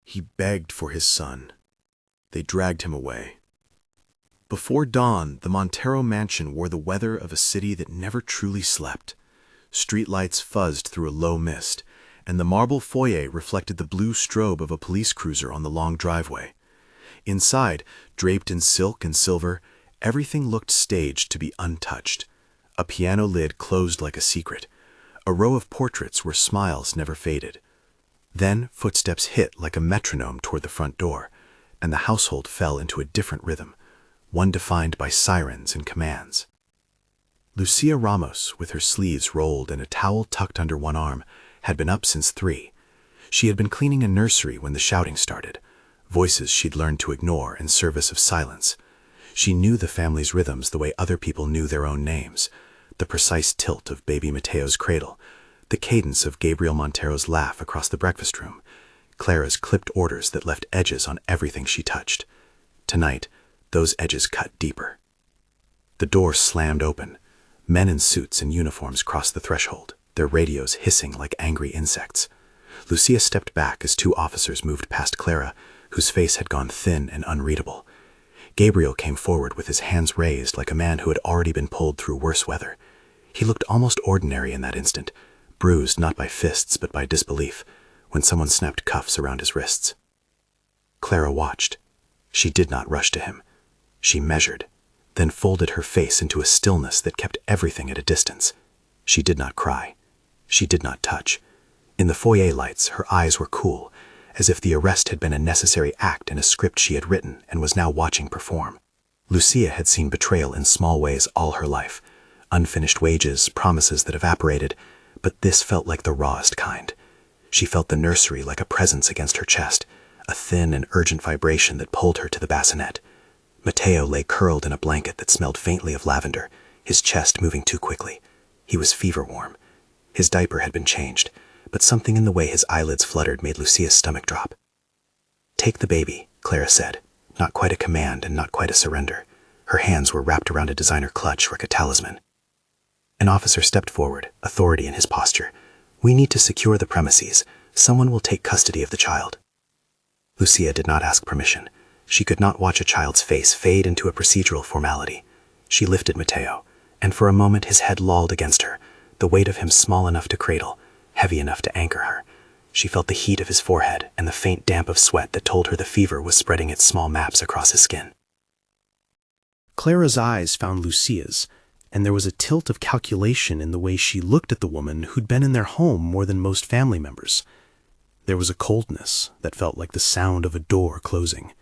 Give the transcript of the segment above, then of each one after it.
He begged for his son. They dragged him away. Before dawn, the Montero mansion wore the weather of a city that never truly slept. Streetlights fuzzed through a low mist, and the marble foyer reflected the blue strobe of a police cruiser on the long driveway. Inside, draped in silk and silver, everything looked staged to be untouched. A piano lid closed like a secret. A row of portraits where smiles never faded. Then footsteps hit like a metronome toward the front door, and the household fell into a different rhythm, one defined by sirens and commands. Lucia Ramos, with her sleeves rolled and a towel tucked under one arm, had been up since 3. She had been cleaning a nursery when the shouting started, voices she'd learned to ignore in service of silence. She knew the family's rhythms the way other people knew their own names, the precise tilt of baby Mateo's cradle, the cadence of Gabriel Montero's laugh across the breakfast room, Clara's clipped orders that left edges on everything she touched. Tonight, those edges cut deeper. The door slammed open. Men in suits and uniforms crossed the threshold, their radios hissing like angry insects. Lucia stepped back as 2 officers moved past Clara, whose face had gone thin and unreadable. Gabriel came forward with his hands raised like a man who had already been pulled through worse weather. He looked almost ordinary in that instant, bruised not by fists but by disbelief, when someone snapped cuffs around his wrists. Clara watched. She did not rush to him. She measured, then folded her face into a stillness that kept everything at a distance. She did not cry. She did not touch. In the foyer lights, her eyes were cool, as if the arrest had been a necessary act in a script she had written and was now watching perform. Lucia had seen betrayal in small ways all her life, unfinished wages, promises that evaporated, but this felt like the rawest kind. She felt the nursery like a presence against her chest, a thin and urgent vibration that pulled her to the bassinet. Mateo lay curled in a blanket that smelled faintly of lavender, his chest moving too quickly. He was fever-warm. His diaper had been changed, but something in the way his eyelids fluttered made Lucia's stomach drop. "Take the baby," Clara said, not quite a command and not quite a surrender. Her hands were wrapped around a designer clutch like a talisman. An officer stepped forward, authority in his posture. "We need to secure the premises. Someone will take custody of the child." Lucia did not ask permission. She could not watch a child's face fade into a procedural formality. She lifted Mateo, and for a moment his head lolled against her, the weight of him small enough to cradle, heavy enough to anchor her. She felt the heat of his forehead and the faint damp of sweat that told her the fever was spreading its small maps across his skin. Clara's eyes found Lucia's, and there was a tilt of calculation in the way she looked at the woman who'd been in their home more than most family members. There was a coldness that felt like the sound of a door closing.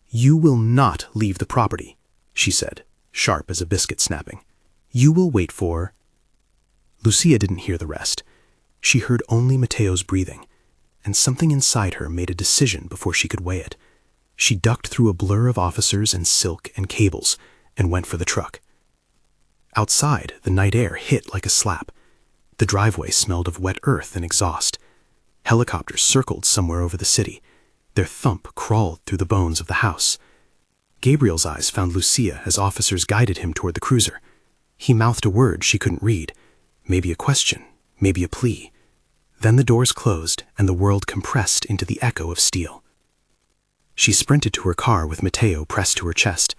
"You will not leave the property," she said, sharp as a biscuit snapping. "You will wait for—" Lucia didn't hear the rest. She heard only Mateo's breathing, and something inside her made a decision before she could weigh it. She ducked through a blur of officers and silk and cables and went for the truck. Outside, the night air hit like a slap. The driveway smelled of wet earth and exhaust. Helicopters circled somewhere over the city. Their thump crawled through the bones of the house. Gabriel's eyes found Lucia as officers guided him toward the cruiser. He mouthed a word she couldn't read, maybe a question, maybe a plea. Then the doors closed and the world compressed into the echo of steel. She sprinted to her car with Mateo pressed to her chest.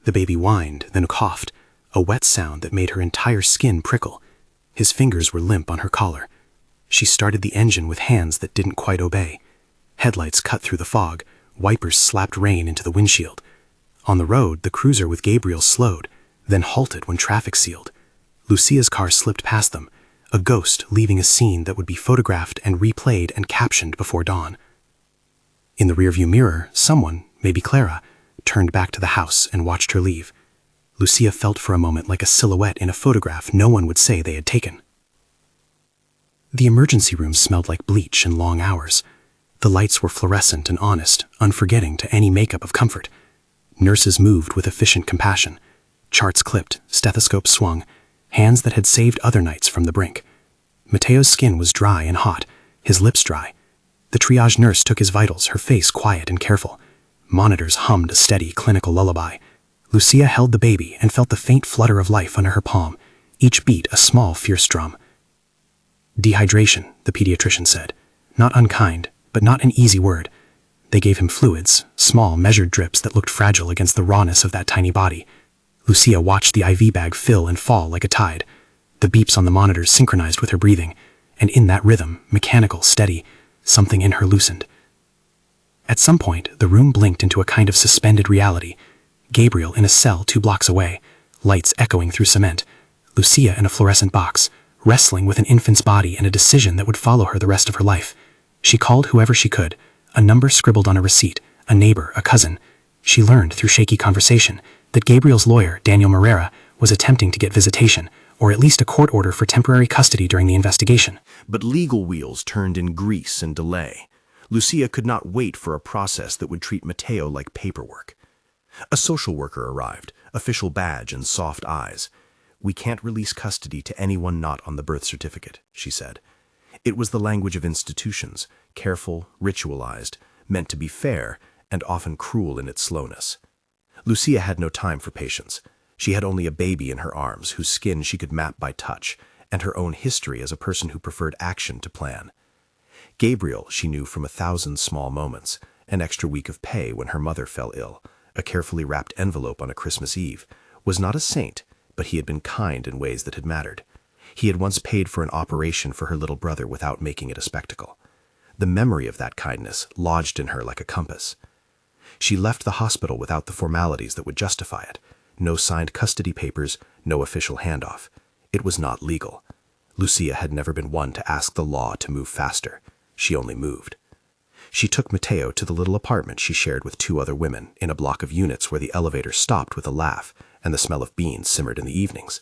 The baby whined, then coughed, a wet sound that made her entire skin prickle. His fingers were limp on her collar. She started the engine with hands that didn't quite obey. Headlights cut through the fog, wipers slapped rain into the windshield. On the road, the cruiser with Gabriel slowed, then halted when traffic sealed. Lucia's car slipped past them, a ghost leaving a scene that would be photographed and replayed and captioned before dawn. In the rearview mirror, someone, maybe Clara, turned back to the house and watched her leave. Lucia felt for a moment like a silhouette in a photograph no one would say they had taken. The emergency room smelled like bleach and long hours. The lights were fluorescent and honest, unforgetting to any makeup of comfort. Nurses moved with efficient compassion. Charts clipped, stethoscopes swung, hands that had saved other nights from the brink. Mateo's skin was dry and hot, his lips dry. The triage nurse took his vitals, her face quiet and careful. Monitors hummed a steady, clinical lullaby. Lucia held the baby and felt the faint flutter of life under her palm, each beat a small, fierce drum. "Dehydration," the pediatrician said. Not unkind, but not an easy word. They gave him fluids, small, measured drips that looked fragile against the rawness of that tiny body. Lucia watched the IV bag fill and fall like a tide. The beeps on the monitors synchronized with her breathing, and in that rhythm, mechanical, steady, something in her loosened. At some point, the room blinked into a kind of suspended reality. Gabriel in a cell 2 blocks away, lights echoing through cement. Lucia in a fluorescent box, wrestling with an infant's body and a decision that would follow her the rest of her life. She called whoever she could, a number scribbled on a receipt, a neighbor, a cousin. She learned through shaky conversation that Gabriel's lawyer, Daniel Moreira, was attempting to get visitation, or at least a court order for temporary custody during the investigation. But legal wheels turned in grease and delay. Lucia could not wait for a process that would treat Montero like paperwork. A social worker arrived, official badge and soft eyes. "We can't release custody to anyone not on the birth certificate," she said. It was the language of institutions, careful, ritualized, meant to be fair, and often cruel in its slowness. Lucia had no time for patience. She had only a baby in her arms, whose skin she could map by touch, and her own history as a person who preferred action to plan. Gabriel she knew from 1,000 small moments, an extra week of pay when her mother fell ill, a carefully wrapped envelope on a Christmas Eve, was not a saint, but he had been kind in ways that had mattered. He had once paid for an operation for her little brother without making it a spectacle. The memory of that kindness lodged in her like a compass. She left the hospital without the formalities that would justify it. No signed custody papers, no official handoff. It was not legal. Lucia had never been one to ask the law to move faster. She only moved. She took Montero to the little apartment she shared with 2 other women in a block of units where the elevator stopped with a laugh and the smell of beans simmered in the evenings.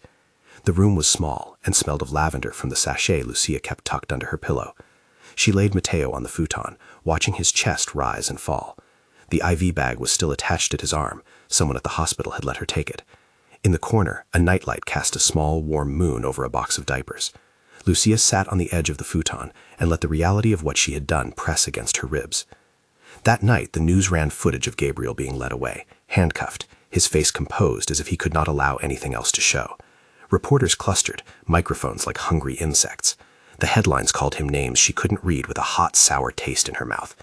The room was small and smelled of lavender from the sachet Lucia kept tucked under her pillow. She laid Montero on the futon, watching his chest rise and fall. The IV bag was still attached at his arm. Someone at the hospital had let her take it. In the corner, a nightlight cast a small, warm moon over a box of diapers. Lucia sat on the edge of the futon and let the reality of what she had done press against her ribs. That night, the news ran footage of Gabriel being led away, handcuffed, his face composed as if he could not allow anything else to show. Reporters clustered, microphones like hungry insects. The headlines called him names she couldn't read with a hot, sour taste in her mouth.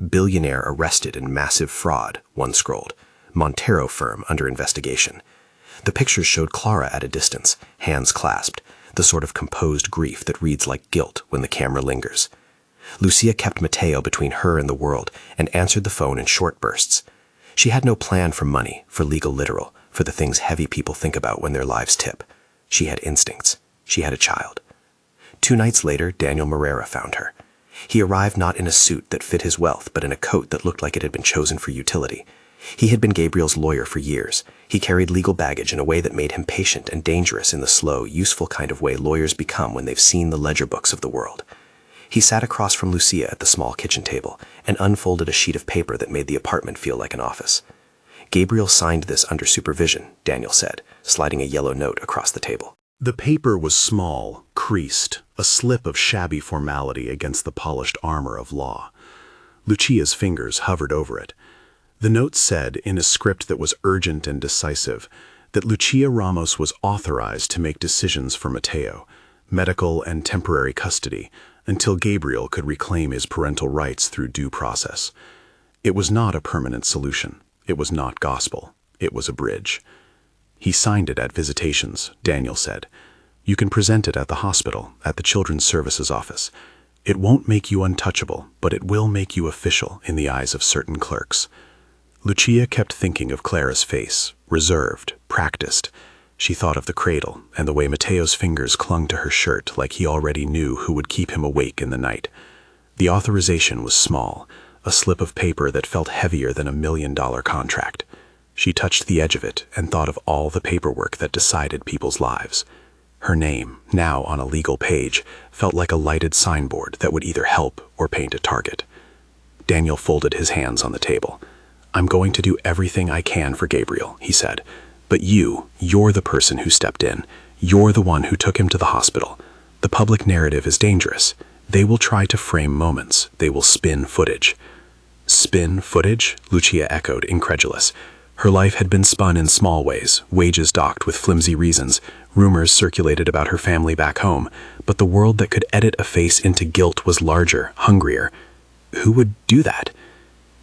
"Billionaire arrested in massive fraud," one scrolled. "Montero firm under investigation." The pictures showed Clara at a distance, hands clasped, the sort of composed grief that reads like guilt when the camera lingers. Lucia kept Montero between her and the world and answered the phone in short bursts. She had no plan for money, for legal literal, for the things heavy people think about when their lives tip. She had instincts. She had a child. 2 nights later, Daniel Moreira found her. He arrived not in a suit that fit his wealth, but in a coat that looked like it had been chosen for utility. He had been Gabriel's lawyer for years. He carried legal baggage in a way that made him patient and dangerous in the slow, useful kind of way lawyers become when they've seen the ledger books of the world. He sat across from Lucia at the small kitchen table and unfolded a sheet of paper that made the apartment feel like an office. "Gabriel signed this under supervision," Daniel said, sliding a yellow note across the table. The paper was small, creased, a slip of shabby formality against the polished armor of law. Lucia's fingers hovered over it. The note said, in a script that was urgent and decisive, that Lucia Ramos was authorized to make decisions for Montero, medical and temporary custody, until Gabriel could reclaim his parental rights through due process. It was not a permanent solution. It was not gospel. It was a bridge. "He signed it at visitations," Daniel said. "You can present it at the hospital, at the Children's Services office. It won't make you untouchable, but it will make you official in the eyes of certain clerks." Lucia kept thinking of Clara's face, reserved, practiced. She thought of the cradle and the way Mateo's fingers clung to her shirt like he already knew who would keep him awake in the night. The authorization was small, a slip of paper that felt heavier than $1 million contract. She touched the edge of it and thought of all the paperwork that decided people's lives. Her name, now on a legal page, felt like a lighted signboard that would either help or paint a target. Daniel folded his hands on the table. "I'm going to do everything I can for Gabriel," he said. "But you're the person who stepped in. You're the one who took him to the hospital. The public narrative is dangerous. They will try to frame moments. They will spin footage." "Spin footage?" Lucia echoed, incredulous. Her life had been spun in small ways, wages docked with flimsy reasons, rumors circulated about her family back home, but the world that could edit a face into guilt was larger, hungrier. Who would do that?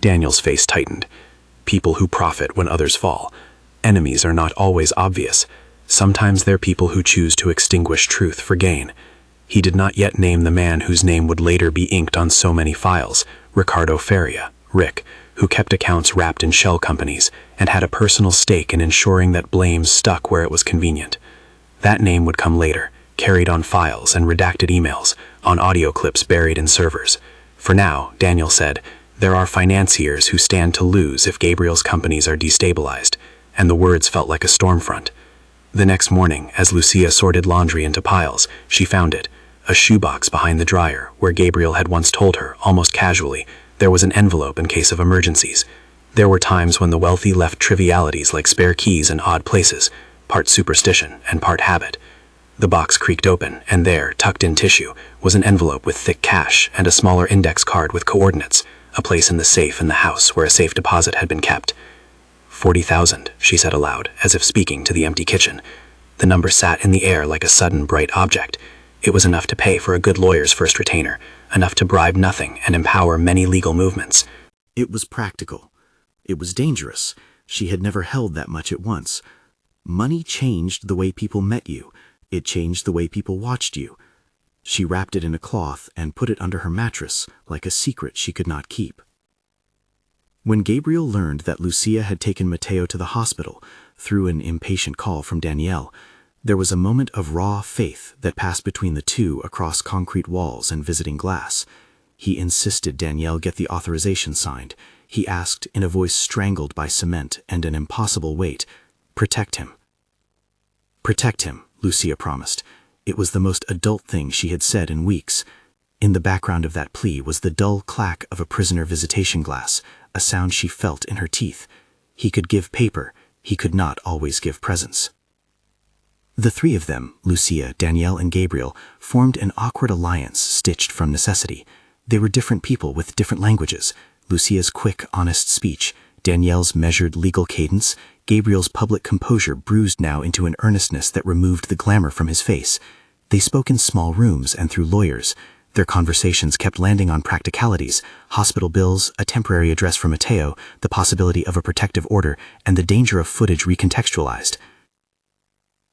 Daniel's face tightened. People who profit when others fall. Enemies are not always obvious. Sometimes they're people who choose to extinguish truth for gain. He did not yet name the man whose name would later be inked on so many files, Ricardo Faria, Rick, who kept accounts wrapped in shell companies and had a personal stake in ensuring that blame stuck where it was convenient. That name would come later, carried on files and redacted emails, on audio clips buried in servers. For now, Daniel said, there are financiers who stand to lose if Gabriel's companies are destabilized, and the words felt like a storm front. The next morning, as Lucia sorted laundry into piles, she found it, a shoebox behind the dryer, where Gabriel had once told her, almost casually, there was an envelope in case of emergencies. There were times when the wealthy left trivialities like spare keys in odd places, part superstition and part habit. The box creaked open, and there, tucked in tissue, was an envelope with thick cash and a smaller index card with coordinates, a place in the safe in the house where a safe deposit had been kept. 40,000, she said aloud, as if speaking to the empty kitchen. The number sat in the air like a sudden bright object. It was enough to pay for a good lawyer's first retainer, enough to bribe nothing and empower many legal movements. It was practical. It was dangerous. She had never held that much at once. Money changed the way people met you. It changed the way people watched you. She wrapped it in a cloth and put it under her mattress like a secret she could not keep. When Gabriel learned that Lucia had taken Matteo to the hospital through an impatient call from Danielle, there was a moment of raw faith that passed between the two across concrete walls and visiting glass. He insisted Danielle get the authorization signed. He asked, in a voice strangled by cement and an impossible weight, "Protect him." "Protect him," Lucia promised. It was the most adult thing she had said in weeks. In the background of that plea was the dull clack of a prisoner visitation glass, a sound she felt in her teeth. He could give paper, he could not always give presents. The three of them, Lucia, Danielle, and Gabriel, formed an awkward alliance stitched from necessity. They were different people with different languages. Lucia's quick, honest speech, Danielle's measured legal cadence, Gabriel's public composure bruised now into an earnestness that removed the glamour from his face. They spoke in small rooms and through lawyers. Their conversations kept landing on practicalities, hospital bills, a temporary address for Matteo, the possibility of a protective order, and the danger of footage recontextualized.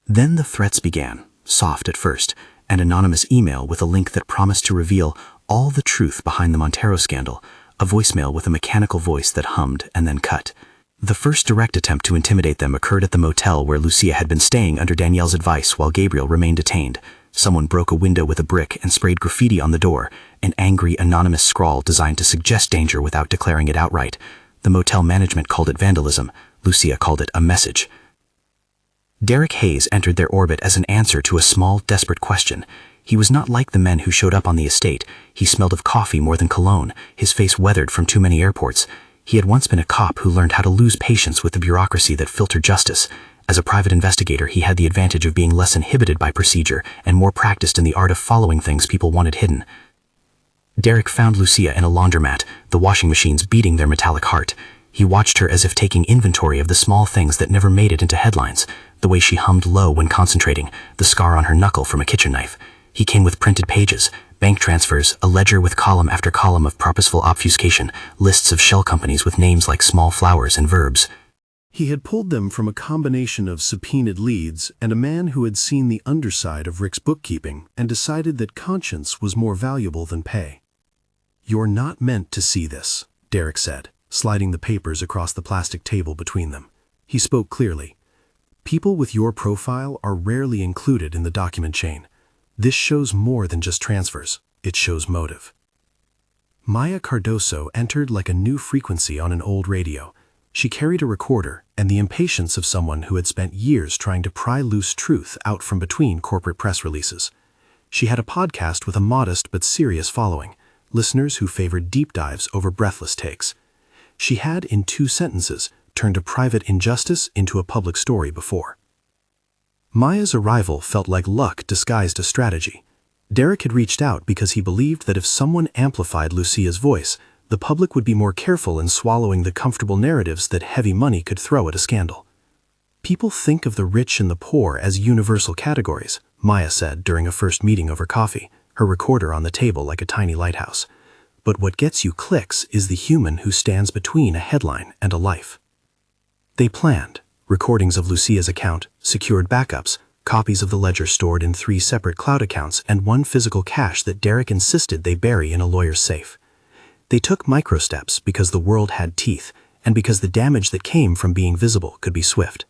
Then the threats began, soft at first, an anonymous email with a link that promised to reveal all the truth behind the Montero scandal, a voicemail with a mechanical voice that hummed and then cut. The first direct attempt to intimidate them occurred at the motel where Lucia had been staying under Danielle's advice while Gabriel remained detained. Someone broke a window with a brick and sprayed graffiti on the door, an angry, anonymous scrawl designed to suggest danger without declaring it outright. The motel management called it vandalism. Lucia called it a message. Derek Hayes entered their orbit as an answer to a small, desperate question. He was not like the men who showed up on the estate. He smelled of coffee more than cologne, his face weathered from too many airports. He had once been a cop who learned how to lose patience with the bureaucracy that filtered justice. As a private investigator, he had the advantage of being less inhibited by procedure and more practiced in the art of following things people wanted hidden. Derek found Lucia in a laundromat, the washing machines beating their metallic heart. He watched her as if taking inventory of the small things that never made it into headlines, the way she hummed low when concentrating, the scar on her knuckle from a kitchen knife. He came with printed pages, bank transfers, a ledger with column after column of purposeful obfuscation, lists of shell companies with names like small flowers and verbs. He had pulled them from a combination of subpoenaed leads and a man who had seen the underside of Rick's bookkeeping and decided that conscience was more valuable than pay. "You're not meant to see this," Derek said, sliding the papers across the plastic table between them. He spoke clearly. "People with your profile are rarely included in the document chain. This shows more than just transfers. It shows motive." Maya Cardoso entered like a new frequency on an old radio. She carried a recorder and the impatience of someone who had spent years trying to pry loose truth out from between corporate press releases. She had a podcast with a modest but serious following, listeners who favored deep dives over breathless takes. She had, in 2 sentences, turned a private injustice into a public story before. Maya's arrival felt like luck disguised as strategy. Derek had reached out because he believed that if someone amplified Lucia's voice, the public would be more careful in swallowing the comfortable narratives that heavy money could throw at a scandal. "People think of the rich and the poor as universal categories," Maya said during a first meeting over coffee, her recorder on the table like a tiny lighthouse. but what gets you clicks is the human who stands between a headline and a life. They planned. Recordings of Lucia's account, secured backups, copies of the ledger stored in 3 separate cloud accounts, and 1 physical cache that Derek insisted they bury in a lawyer's safe. They took microsteps because the world had teeth, and because the damage that came from being visible could be swift.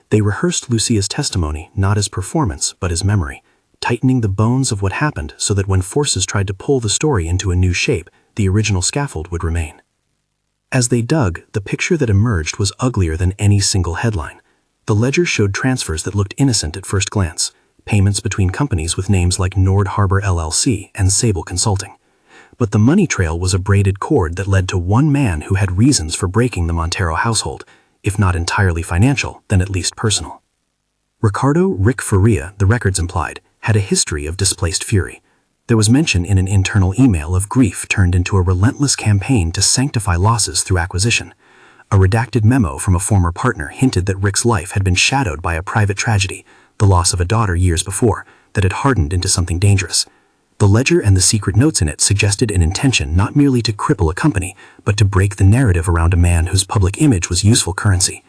They rehearsed Lucia's testimony not as performance but as memory, tightening the bones of what happened so that when forces tried to pull the story into a new shape, the original scaffold would remain. As they dug, the picture that emerged was uglier than any single headline. The ledger showed transfers that looked innocent at first glance, payments between companies with names like Nord Harbor LLC and Sable Consulting. But the money trail was a braided cord that led to one man who had reasons for breaking the Montero household, if not entirely financial, then at least personal. Ricardo Rick Faria, the records implied, had a history of displaced fury. There was mention in an internal email of grief turned into a relentless campaign to sanctify losses through acquisition. A redacted memo from a former partner hinted that Rick's life had been shadowed by a private tragedy, the loss of a daughter years before, that had hardened into something dangerous. The ledger and the secret notes in it suggested an intention not merely to cripple a company, but to break the narrative around a man whose public image was useful currency.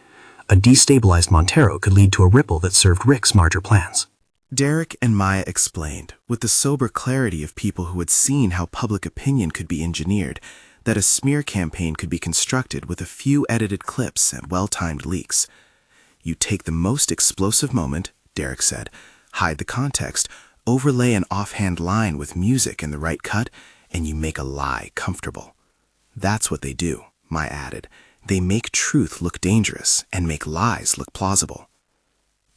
A destabilized Montero could lead to a ripple that served Rick's larger plans. Derek and Maya explained, with the sober clarity of people who had seen how public opinion could be engineered, that a smear campaign could be constructed with a few edited clips and well-timed leaks. You take the most explosive moment, Derek said, hide the context, overlay an offhand line with music in the right cut, and you make a lie comfortable. That's what they do, Maya added. They make truth look dangerous and make lies look plausible.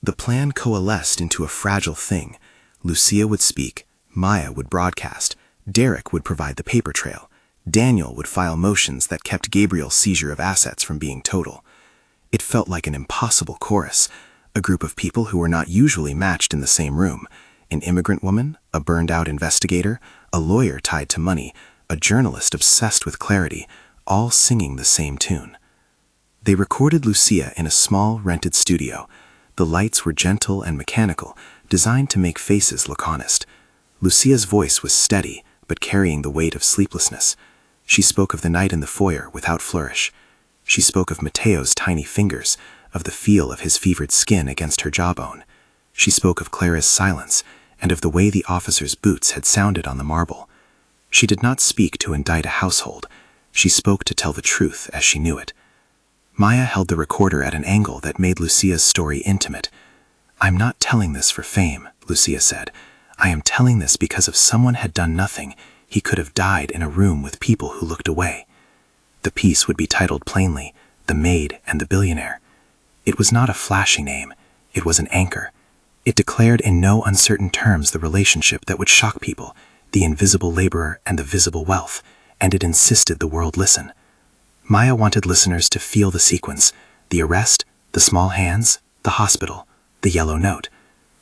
The plan coalesced into a fragile thing. Lucia would speak, Maya would broadcast, Derek would provide the paper trail, Daniel would file motions that kept Gabriel's seizure of assets from being total. It felt like an impossible chorus, a group of people who were not usually matched in the same room, an immigrant woman, a burned-out investigator, a lawyer tied to money, a journalist obsessed with clarity, all singing the same tune. They recorded Lucia in a small, rented studio. The lights were gentle and mechanical, designed to make faces look honest. Lucia's voice was steady, but carrying the weight of sleeplessness. She spoke of the night in the foyer without flourish. She spoke of Mateo's tiny fingers, of the feel of his fevered skin against her jawbone. She spoke of Clara's silence, and of the way the officer's boots had sounded on the marble. She did not speak to indict a household. She spoke to tell the truth as she knew it. Maya held the recorder at an angle that made Lucia's story intimate. "I'm not telling this for fame," Lucia said. "I am telling this because if someone had done nothing, he could have died in a room with people who looked away." The piece would be titled plainly, "The Maid and the Billionaire." It was not a flashy name. It was an anchor. It declared in no uncertain terms the relationship that would shock people, the invisible laborer and the visible wealth, and it insisted the world listen. Maya wanted listeners to feel the sequence, the arrest, the small hands, the hospital, the yellow note.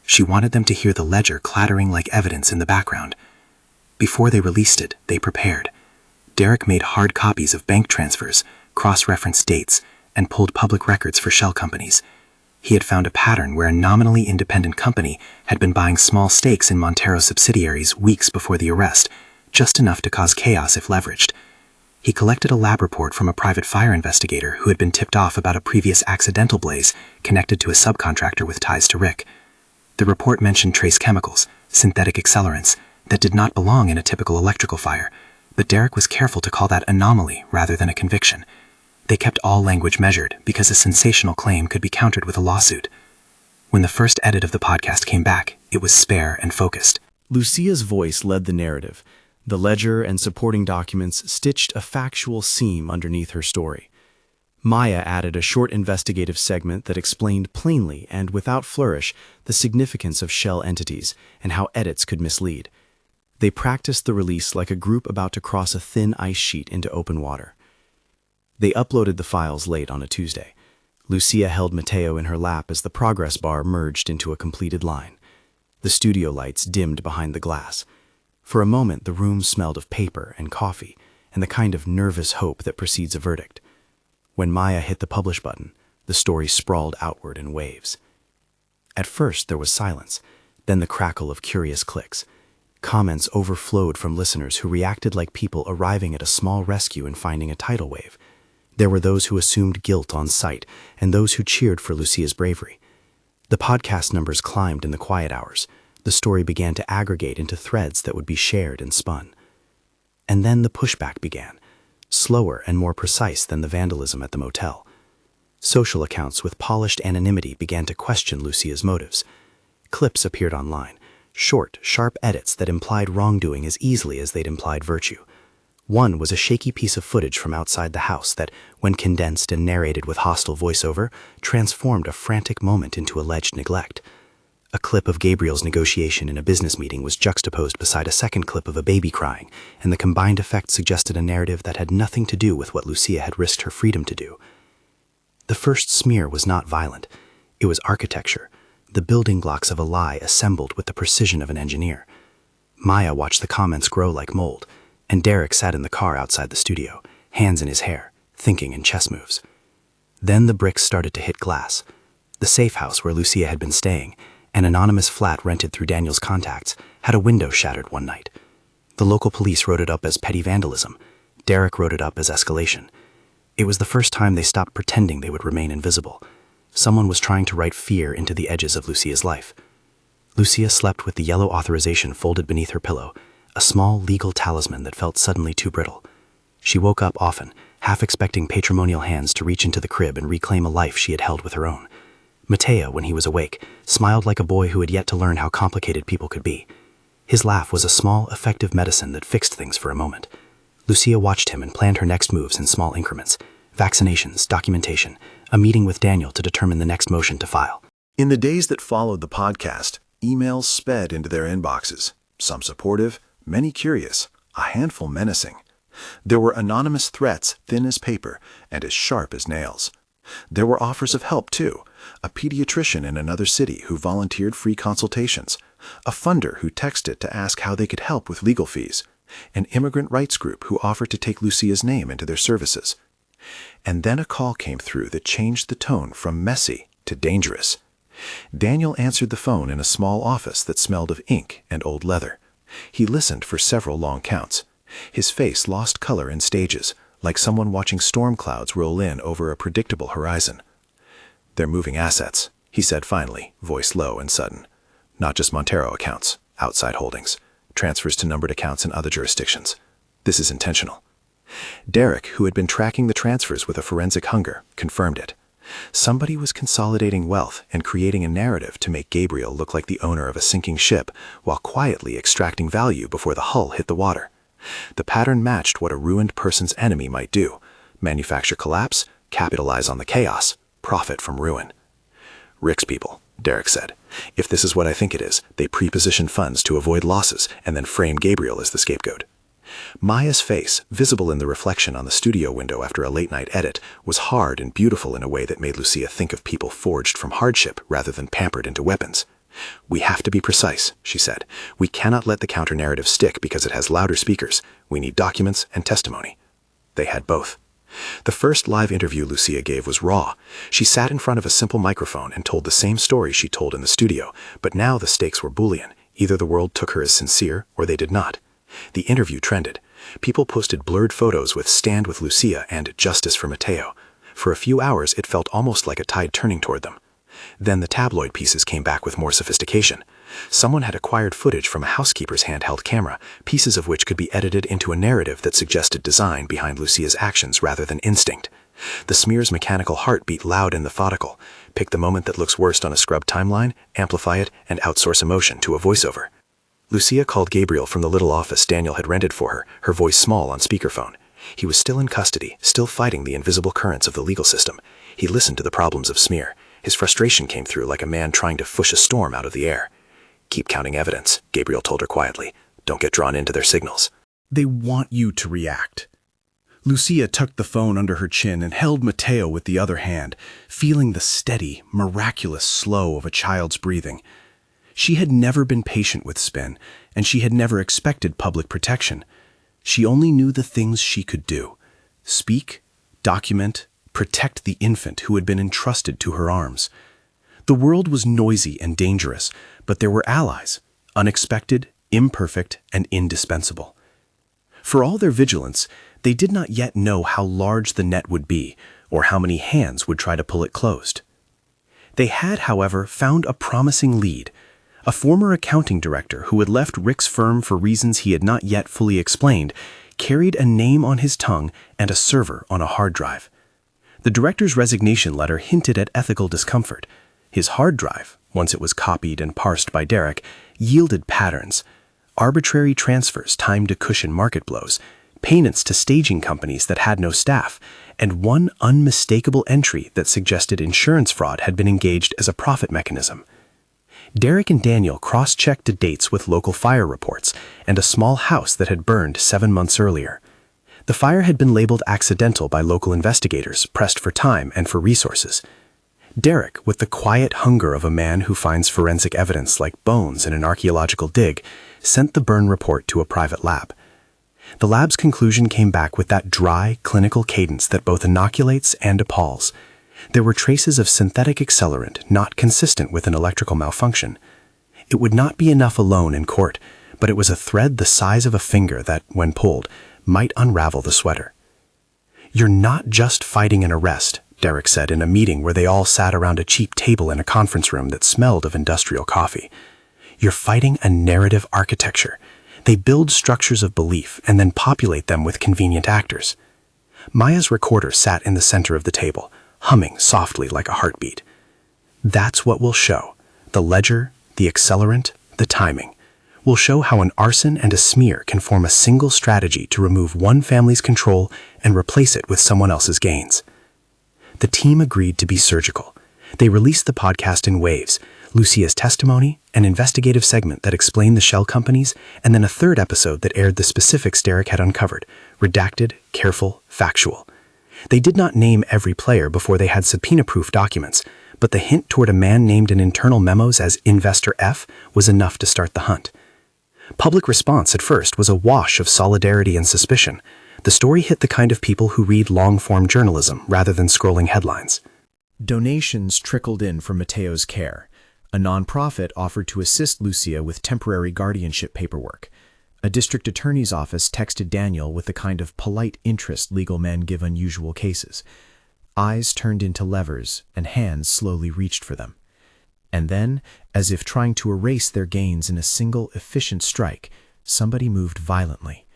She wanted them to hear the ledger clattering like evidence in the background. Before they released it, they prepared. Derek made hard copies of bank transfers, cross-referenced dates, and pulled public records for shell companies. He had found a pattern where a nominally independent company had been buying small stakes in Montero subsidiaries weeks before the arrest, just enough to cause chaos if leveraged. He collected a lab report from a private fire investigator who had been tipped off about a previous accidental blaze connected to a subcontractor with ties to Rick. The report mentioned trace chemicals, synthetic accelerants, that did not belong in a typical electrical fire, but Derek was careful to call that anomaly rather than a conviction. They kept all language measured because a sensational claim could be countered with a lawsuit. When the first edit of the podcast came back, it was spare and focused. Lucia's voice led the narrative. The ledger and supporting documents stitched a factual seam underneath her story. Maya added a short investigative segment that explained plainly and without flourish the significance of shell entities and how edits could mislead. They practiced the release like a group about to cross a thin ice sheet into open water. They uploaded the files late on a Tuesday. Lucia held Mateo in her lap as the progress bar merged into a completed line. The studio lights dimmed behind the glass. For a moment, the room smelled of paper and coffee and the kind of nervous hope that precedes a verdict. When Maya hit the publish button, the story sprawled outward in waves. At first, there was silence, then the crackle of curious clicks. Comments overflowed from listeners who reacted like people arriving at a small rescue and finding a tidal wave. There were those who assumed guilt on sight and those who cheered for Lucia's bravery. The podcast numbers climbed in the quiet hours. The story began to aggregate into threads that would be shared and spun. And then the pushback began, slower and more precise than the vandalism at the motel. Social accounts with polished anonymity began to question Lucia's motives. Clips appeared online, short, sharp edits that implied wrongdoing as easily as they'd implied virtue. One was a shaky piece of footage from outside the house that, when condensed and narrated with hostile voiceover, transformed a frantic moment into alleged neglect. A clip of Gabriel's negotiation in a business meeting was juxtaposed beside a second clip of a baby crying, and the combined effect suggested a narrative that had nothing to do with what Lucia had risked her freedom to do. The first smear was not violent. It was architecture, the building blocks of a lie assembled with the precision of an engineer. Maya watched the comments grow like mold, and Derek sat in the car outside the studio, hands in his hair, thinking in chess moves. Then the bricks started to hit glass. The safe house where Lucia had been staying, an anonymous flat rented through Daniel's contacts, had a window shattered one night. The local police wrote it up as petty vandalism. Derek wrote it up as escalation. It was the first time they stopped pretending they would remain invisible. Someone was trying to write fear into the edges of Lucia's life. Lucia slept with the yellow authorization folded beneath her pillow, a small legal talisman that felt suddenly too brittle. She woke up often, half expecting patrimonial hands to reach into the crib and reclaim a life she had held with her own. Montero, when he was awake, smiled like a boy who had yet to learn how complicated people could be. His laugh was a small, effective medicine that fixed things for a moment. Lucia watched him and planned her next moves in small increments. Vaccinations, documentation, a meeting with Daniel to determine the next motion to file. In the days that followed the podcast, emails sped into their inboxes, some supportive, many curious, a handful menacing. There were anonymous threats thin as paper and as sharp as nails. There were offers of help, too. A pediatrician in another city who volunteered free consultations. A funder who texted to ask how they could help with legal fees. An immigrant rights group who offered to take Lucia's name into their services. And then a call came through that changed the tone from messy to dangerous. Daniel answered the phone in a small office that smelled of ink and old leather. He listened for several long counts. His face lost color in stages, like someone watching storm clouds roll in over a predictable horizon. "They're moving assets," he said finally, voice low and sudden. "Not just Montero accounts, outside holdings, transfers to numbered accounts in other jurisdictions. This is intentional." Derek, who had been tracking the transfers with a forensic hunger, confirmed it. Somebody was consolidating wealth and creating a narrative to make Gabriel look like the owner of a sinking ship while quietly extracting value before the hull hit the water. The pattern matched what a ruined person's enemy might do: manufacture collapse, capitalize on the chaos, profit from ruin. "Rick's people," Derek said. "If this is what I think it is, they pre-position funds to avoid losses and then frame Gabriel as the scapegoat." Maya's face, visible in the reflection on the studio window after a late-night edit, was hard and beautiful in a way that made Lucia think of people forged from hardship rather than pampered into weapons. "We have to be precise," she said. "We cannot let the counter-narrative stick because it has louder speakers. We need documents and testimony." They had both. The first live interview Lucia gave was raw. She sat in front of a simple microphone and told the same story she told in the studio, but now the stakes were Boolean. Either the world took her as sincere or they did not. The interview trended. People posted blurred photos with "Stand with Lucia" and "Justice for Montero." For a few hours, it felt almost like a tide turning toward them. Then the tabloid pieces came back with more sophistication. Someone had acquired footage from a housekeeper's handheld camera, pieces of which could be edited into a narrative that suggested design behind Lucia's actions rather than instinct. The smear's mechanical heart beat loud and methodical. Pick the moment that looks worst on a scrubbed timeline, amplify it, and outsource emotion to a voiceover. Lucia called Gabriel from the little office Daniel had rented for her voice small on speakerphone. He was still in custody, still fighting the invisible currents of the legal system. He listened to the problems of smear. His frustration came through like a man trying to push a storm out of the air. "Keep counting evidence," Gabriel told her quietly. "Don't get drawn into their signals." They want you to react. Lucia tucked the phone under her chin and held Montero with the other hand, feeling the steady, miraculous slow of a child's breathing. She had never been patient with Spin, and she had never expected public protection. She only knew the things she could do: speak, document, protect the infant who had been entrusted to her arms. The world was noisy and dangerous, but there were allies, unexpected, imperfect and indispensable. For all their vigilance, they did not yet know how large the net would be or how many hands would try to pull it closed. They had, however, found a promising lead, a former accounting director who had left Rick's firm for reasons he had not yet fully explained, carried a name on his tongue and a server on a hard drive. The director's resignation letter hinted at ethical discomfort. His hard drive, once it was copied and parsed by Derek, yielded patterns, arbitrary transfers timed to cushion market blows, payments to staging companies that had no staff, and one unmistakable entry that suggested insurance fraud had been engaged as a profit mechanism. Derek and Daniel cross-checked the dates with local fire reports and a small house that had burned 7 months earlier. The fire had been labeled accidental by local investigators, pressed for time and for resources. Derek, with the quiet hunger of a man who finds forensic evidence like bones in an archaeological dig, sent the burn report to a private lab. The lab's conclusion came back with that dry, clinical cadence that both inoculates and appalls. There were traces of synthetic accelerant not consistent with an electrical malfunction. It would not be enough alone in court, but it was a thread the size of a finger that, when pulled, might unravel the sweater. "You're not just fighting an arrest," Derek said in a meeting where they all sat around a cheap table in a conference room that smelled of industrial coffee. "You're fighting a narrative architecture. They build structures of belief and then populate them with convenient actors." Maya's recorder sat in the center of the table, humming softly like a heartbeat. "That's what we'll show. The ledger, the accelerant, the timing. We'll show how an arson and a smear can form a single strategy to remove one family's control and replace it with someone else's gains." The team agreed to be surgical. They released the podcast in waves, Lucia's testimony, an investigative segment that explained the shell companies, and then a third episode that aired the specifics Derek had uncovered, redacted, careful, factual. They did not name every player before they had subpoena-proof documents, but the hint toward a man named in internal memos as Investor F was enough to start the hunt. Public response at first was a wash of solidarity and suspicion. The story hit the kind of people who read long-form journalism rather than scrolling headlines. Donations trickled in from Mateo's care. A nonprofit offered to assist Lucia with temporary guardianship paperwork. A district attorney's office texted Daniel with the kind of polite interest legal men give unusual cases. Eyes turned into levers, and hands slowly reached for them. And then, as if trying to erase their gains in a single efficient strike, somebody moved violently.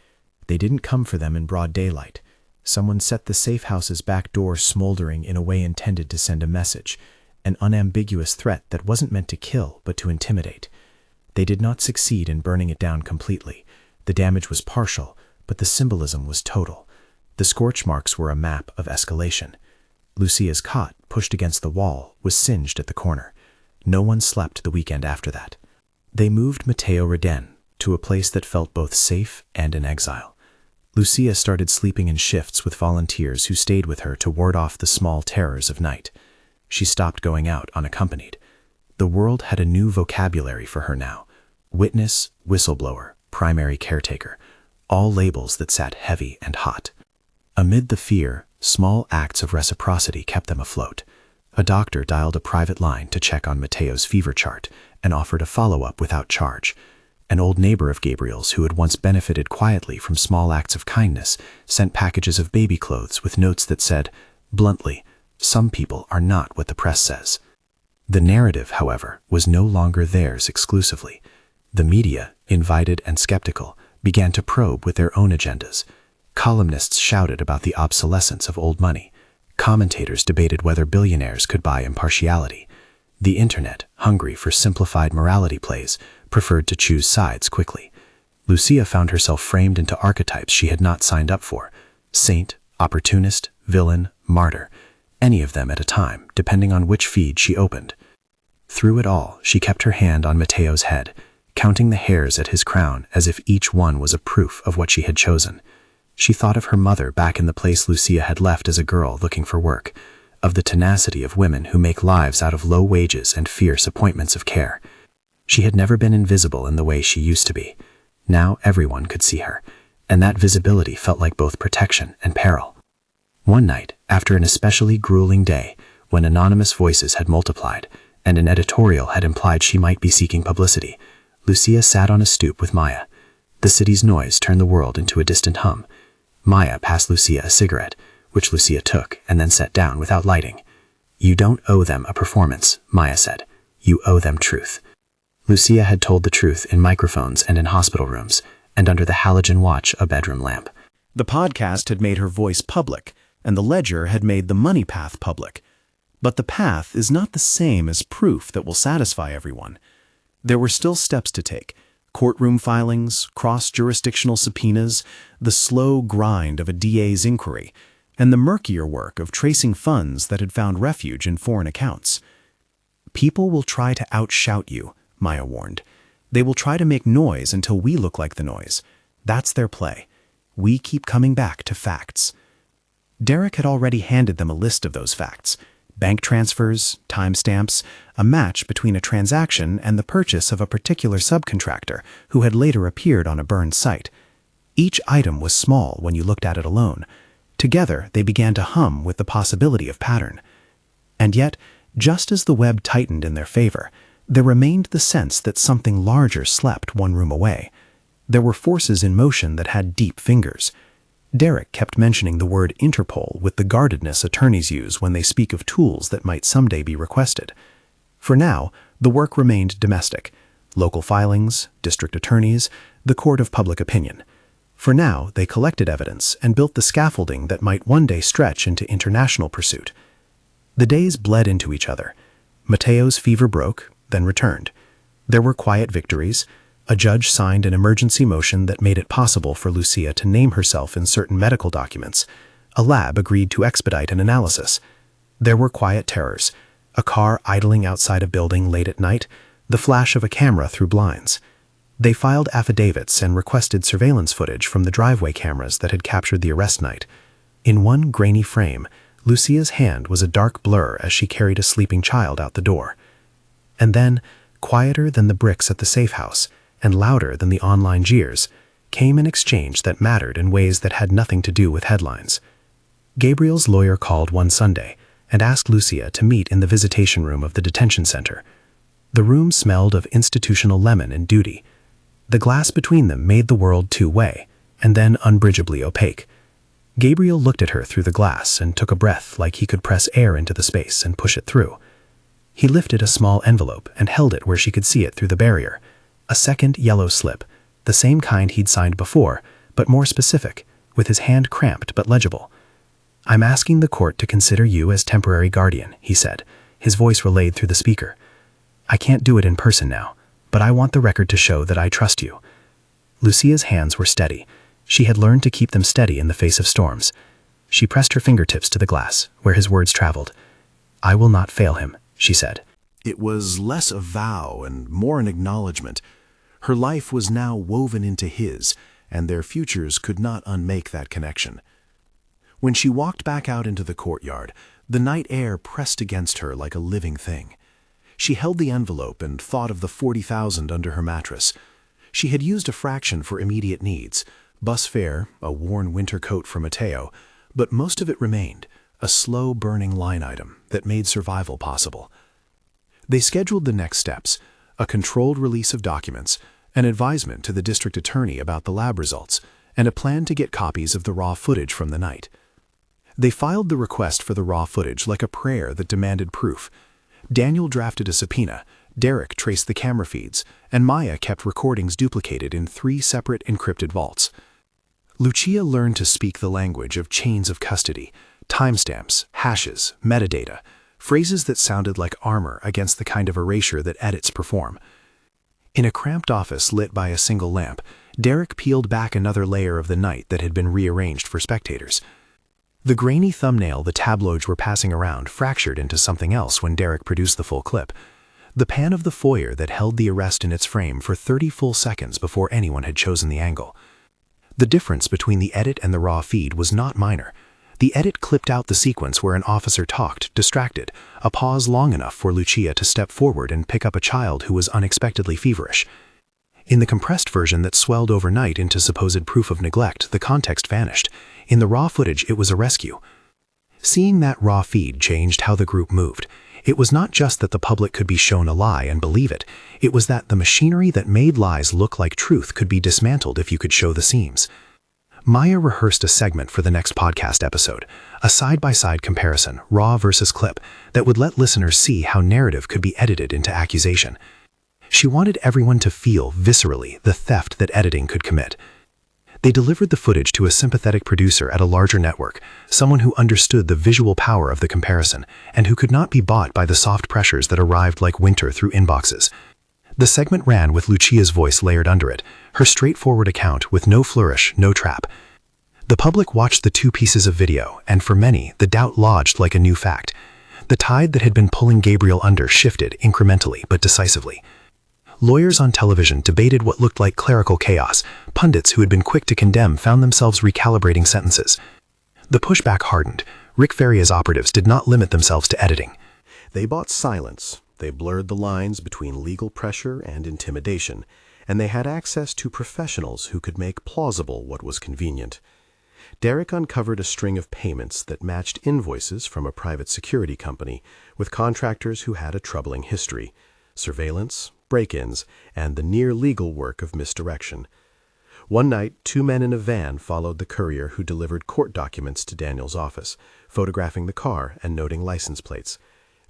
They didn't come for them in broad daylight. Someone set the safe house's back door smoldering in a way intended to send a message, an unambiguous threat that wasn't meant to kill but to intimidate. They did not succeed in burning it down completely. The damage was partial, but the symbolism was total. The scorch marks were a map of escalation. Lucia's cot, pushed against the wall, was singed at the corner. No one slept the weekend after that. They moved Mateo Reden to a place that felt both safe and in exile. Lucia started sleeping in shifts with volunteers who stayed with her to ward off the small terrors of night. She stopped going out unaccompanied. The world had a new vocabulary for her now. Witness, whistleblower, primary caretaker, all labels that sat heavy and hot. Amid the fear, small acts of reciprocity kept them afloat. A doctor dialed a private line to check on Mateo's fever chart and offered a follow-up without charge. An old neighbor of Gabriel's who had once benefited quietly from small acts of kindness sent packages of baby clothes with notes that said, bluntly, "Some people are not what the press says." The narrative, however, was no longer theirs exclusively. The media, invited and skeptical, began to probe with their own agendas. Columnists shouted about the obsolescence of old money. Commentators debated whether billionaires could buy impartiality. The internet, hungry for simplified morality plays, preferred to choose sides quickly. Lucia found herself framed into archetypes she had not signed up for: saint, opportunist, villain, martyr, any of them at a time, depending on which feed she opened. Through it all, she kept her hand on Mateo's head, counting the hairs at his crown as if each one was a proof of what she had chosen. She thought of her mother back in the place Lucia had left as a girl looking for work, of the tenacity of women who make lives out of low wages and fierce appointments of care. She had never been invisible in the way she used to be. Now everyone could see her, and that visibility felt like both protection and peril. One night, after an especially grueling day, when anonymous voices had multiplied, and an editorial had implied she might be seeking publicity, Lucia sat on a stoop with Maya. The city's noise turned the world into a distant hum. Maya passed Lucia a cigarette, which Lucia took and then set down without lighting. "You don't owe them a performance," Maya said. "You owe them truth." Lucia had told the truth in microphones and in hospital rooms, and under the halogen watch a bedroom lamp. The podcast had made her voice public, and the ledger had made the money path public. But the path is not the same as proof that will satisfy everyone. There were still steps to take: courtroom filings, cross-jurisdictional subpoenas, the slow grind of a DA's inquiry, and the murkier work of tracing funds that had found refuge in foreign accounts. "People will try to outshout you," Maya warned. "They will try to make noise until we look like the noise. That's their play. We keep coming back to facts." Derek had already handed them a list of those facts: bank transfers, timestamps, a match between a transaction and the purchase of a particular subcontractor who had later appeared on a burned site. Each item was small when you looked at it alone. Together, they began to hum with the possibility of pattern. And yet, just as the web tightened in their favor, there remained the sense that something larger slept one room away. There were forces in motion that had deep fingers. Derek kept mentioning the word Interpol with the guardedness attorneys use when they speak of tools that might someday be requested. For now, the work remained domestic: local filings, district attorneys, the court of public opinion. For now, they collected evidence and built the scaffolding that might one day stretch into international pursuit. The days bled into each other. Matteo's fever broke, then returned. There were quiet victories. A judge signed an emergency motion that made it possible for Lucia to name herself in certain medical documents. A lab agreed to expedite an analysis. There were quiet terrors: a car idling outside a building late at night, the flash of a camera through blinds. They filed affidavits and requested surveillance footage from the driveway cameras that had captured the arrest night. In one grainy frame, Lucia's hand was a dark blur as she carried a sleeping child out the door. And then, quieter than the bricks at the safe house, and louder than the online jeers, came an exchange that mattered in ways that had nothing to do with headlines. Gabriel's lawyer called one Sunday and asked Lucia to meet in the visitation room of the detention center. The room smelled of institutional lemon and duty. The glass between them made the world two-way, and then unbridgeably opaque. Gabriel looked at her through the glass and took a breath like he could press air into the space and push it through. He lifted a small envelope and held it where she could see it through the barrier. A second yellow slip, the same kind he'd signed before, but more specific, with his hand cramped but legible. "I'm asking the court to consider you as temporary guardian," he said, his voice relayed through the speaker. "I can't do it in person now, but I want the record to show that I trust you." Lucia's hands were steady. She had learned to keep them steady in the face of storms. She pressed her fingertips to the glass, where his words traveled. "I will not fail him," she said. It was less a vow and more an acknowledgement. Her life was now woven into his, and their futures could not unmake that connection. When she walked back out into the courtyard, the night air pressed against her like a living thing. She held the envelope and thought of the 40,000 under her mattress. She had used a fraction for immediate needs: bus fare, a worn winter coat for Matteo, but most of it remained, a slow-burning line item that made survival possible. They scheduled the next steps: a controlled release of documents, an advisement to the district attorney about the lab results, and a plan to get copies of the raw footage from the night. They filed the request for the raw footage like a prayer that demanded proof. Daniel drafted a subpoena, Derek traced the camera feeds, and Maya kept recordings duplicated in 3 separate encrypted vaults. Lucia learned to speak the language of chains of custody, timestamps, hashes, metadata, phrases that sounded like armor against the kind of erasure that edits perform. In a cramped office lit by a single lamp, Derek peeled back another layer of the night that had been rearranged for spectators. The grainy thumbnail the tabloids were passing around fractured into something else when Derek produced the full clip. The pan of the foyer that held the arrest in its frame for 30 full seconds before anyone had chosen the angle. The difference between the edit and the raw feed was not minor. The edit clipped out the sequence where an officer talked, distracted, a pause long enough for Lucia to step forward and pick up a child who was unexpectedly feverish. In the compressed version that swelled overnight into supposed proof of neglect, the context vanished. In the raw footage, it was a rescue. Seeing that raw feed changed how the group moved. It was not just that the public could be shown a lie and believe it. It was that the machinery that made lies look like truth could be dismantled if you could show the seams. Maya rehearsed a segment for the next podcast episode, a side-by-side comparison, raw versus clip, that would let listeners see how narrative could be edited into accusation. She wanted everyone to feel, viscerally, the theft that editing could commit. They delivered the footage to a sympathetic producer at a larger network, someone who understood the visual power of the comparison, and who could not be bought by the soft pressures that arrived like winter through inboxes. The segment ran with Lucia's voice layered under it, her straightforward account with no flourish, no trap. The public watched the two pieces of video, and for many, the doubt lodged like a new fact. The tide that had been pulling Gabriel under shifted incrementally but decisively. Lawyers on television debated what looked like clerical chaos. Pundits who had been quick to condemn found themselves recalibrating sentences. The pushback hardened. Rick Faria's operatives did not limit themselves to editing. They bought silence. They blurred the lines between legal pressure and intimidation, and they had access to professionals who could make plausible what was convenient. Derek uncovered a string of payments that matched invoices from a private security company with contractors who had a troubling history: surveillance, break-ins, and the near-legal work of misdirection. One night, two men in a van followed the courier who delivered court documents to Daniel's office, photographing the car and noting license plates.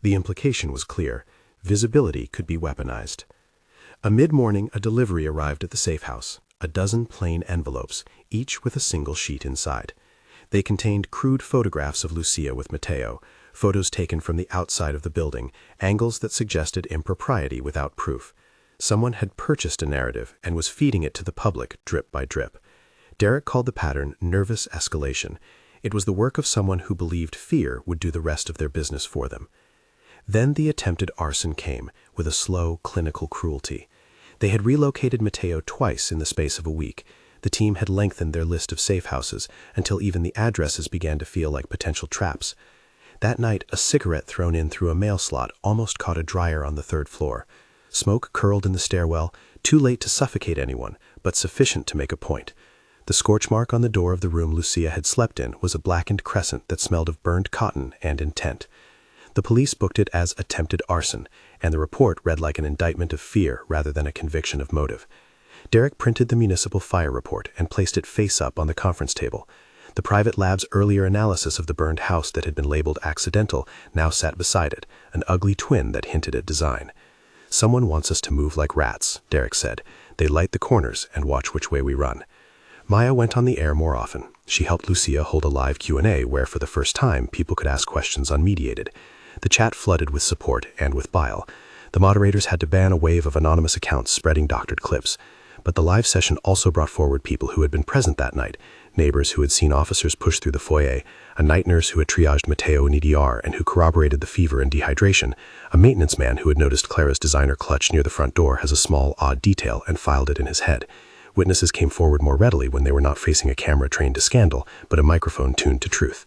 The implication was clear: visibility could be weaponized. Mid-morning, a delivery arrived at the safe house, a dozen plain envelopes, each with a single sheet inside. They contained crude photographs of Lucia with Matteo, photos taken from the outside of the building, angles that suggested impropriety without proof. Someone had purchased a narrative and was feeding it to the public drip by drip. Derek called the pattern nervous escalation. It was the work of someone who believed fear would do the rest of their business for them. Then the attempted arson came, with a slow, clinical cruelty. They had relocated Matteo twice in the space of a week. The team had lengthened their list of safe houses until even the addresses began to feel like potential traps. That night, a cigarette thrown in through a mail slot almost caught a dryer on the third floor. Smoke curled in the stairwell, too late to suffocate anyone, but sufficient to make a point. The scorch mark on the door of the room Lucia had slept in was a blackened crescent that smelled of burned cotton and intent. The police booked it as attempted arson, and the report read like an indictment of fear rather than a conviction of motive. Derek printed the municipal fire report and placed it face up on the conference table. The private lab's earlier analysis of the burned house that had been labeled accidental now sat beside it, an ugly twin that hinted at design. "Someone wants us to move like rats," Derek said. "They light the corners and watch which way we run." Maya went on the air more often. She helped Lucia hold a live Q&A where, for the first time, people could ask questions unmediated. The chat flooded with support and with bile. The moderators had to ban a wave of anonymous accounts spreading doctored clips. But the live session also brought forward people who had been present that night: neighbors who had seen officers push through the foyer, a night nurse who had triaged Matteo in EDR and who corroborated the fever and dehydration, a maintenance man who had noticed Clara's designer clutch near the front door as a small, odd detail and filed it in his head. Witnesses came forward more readily when they were not facing a camera trained to scandal, but a microphone tuned to truth.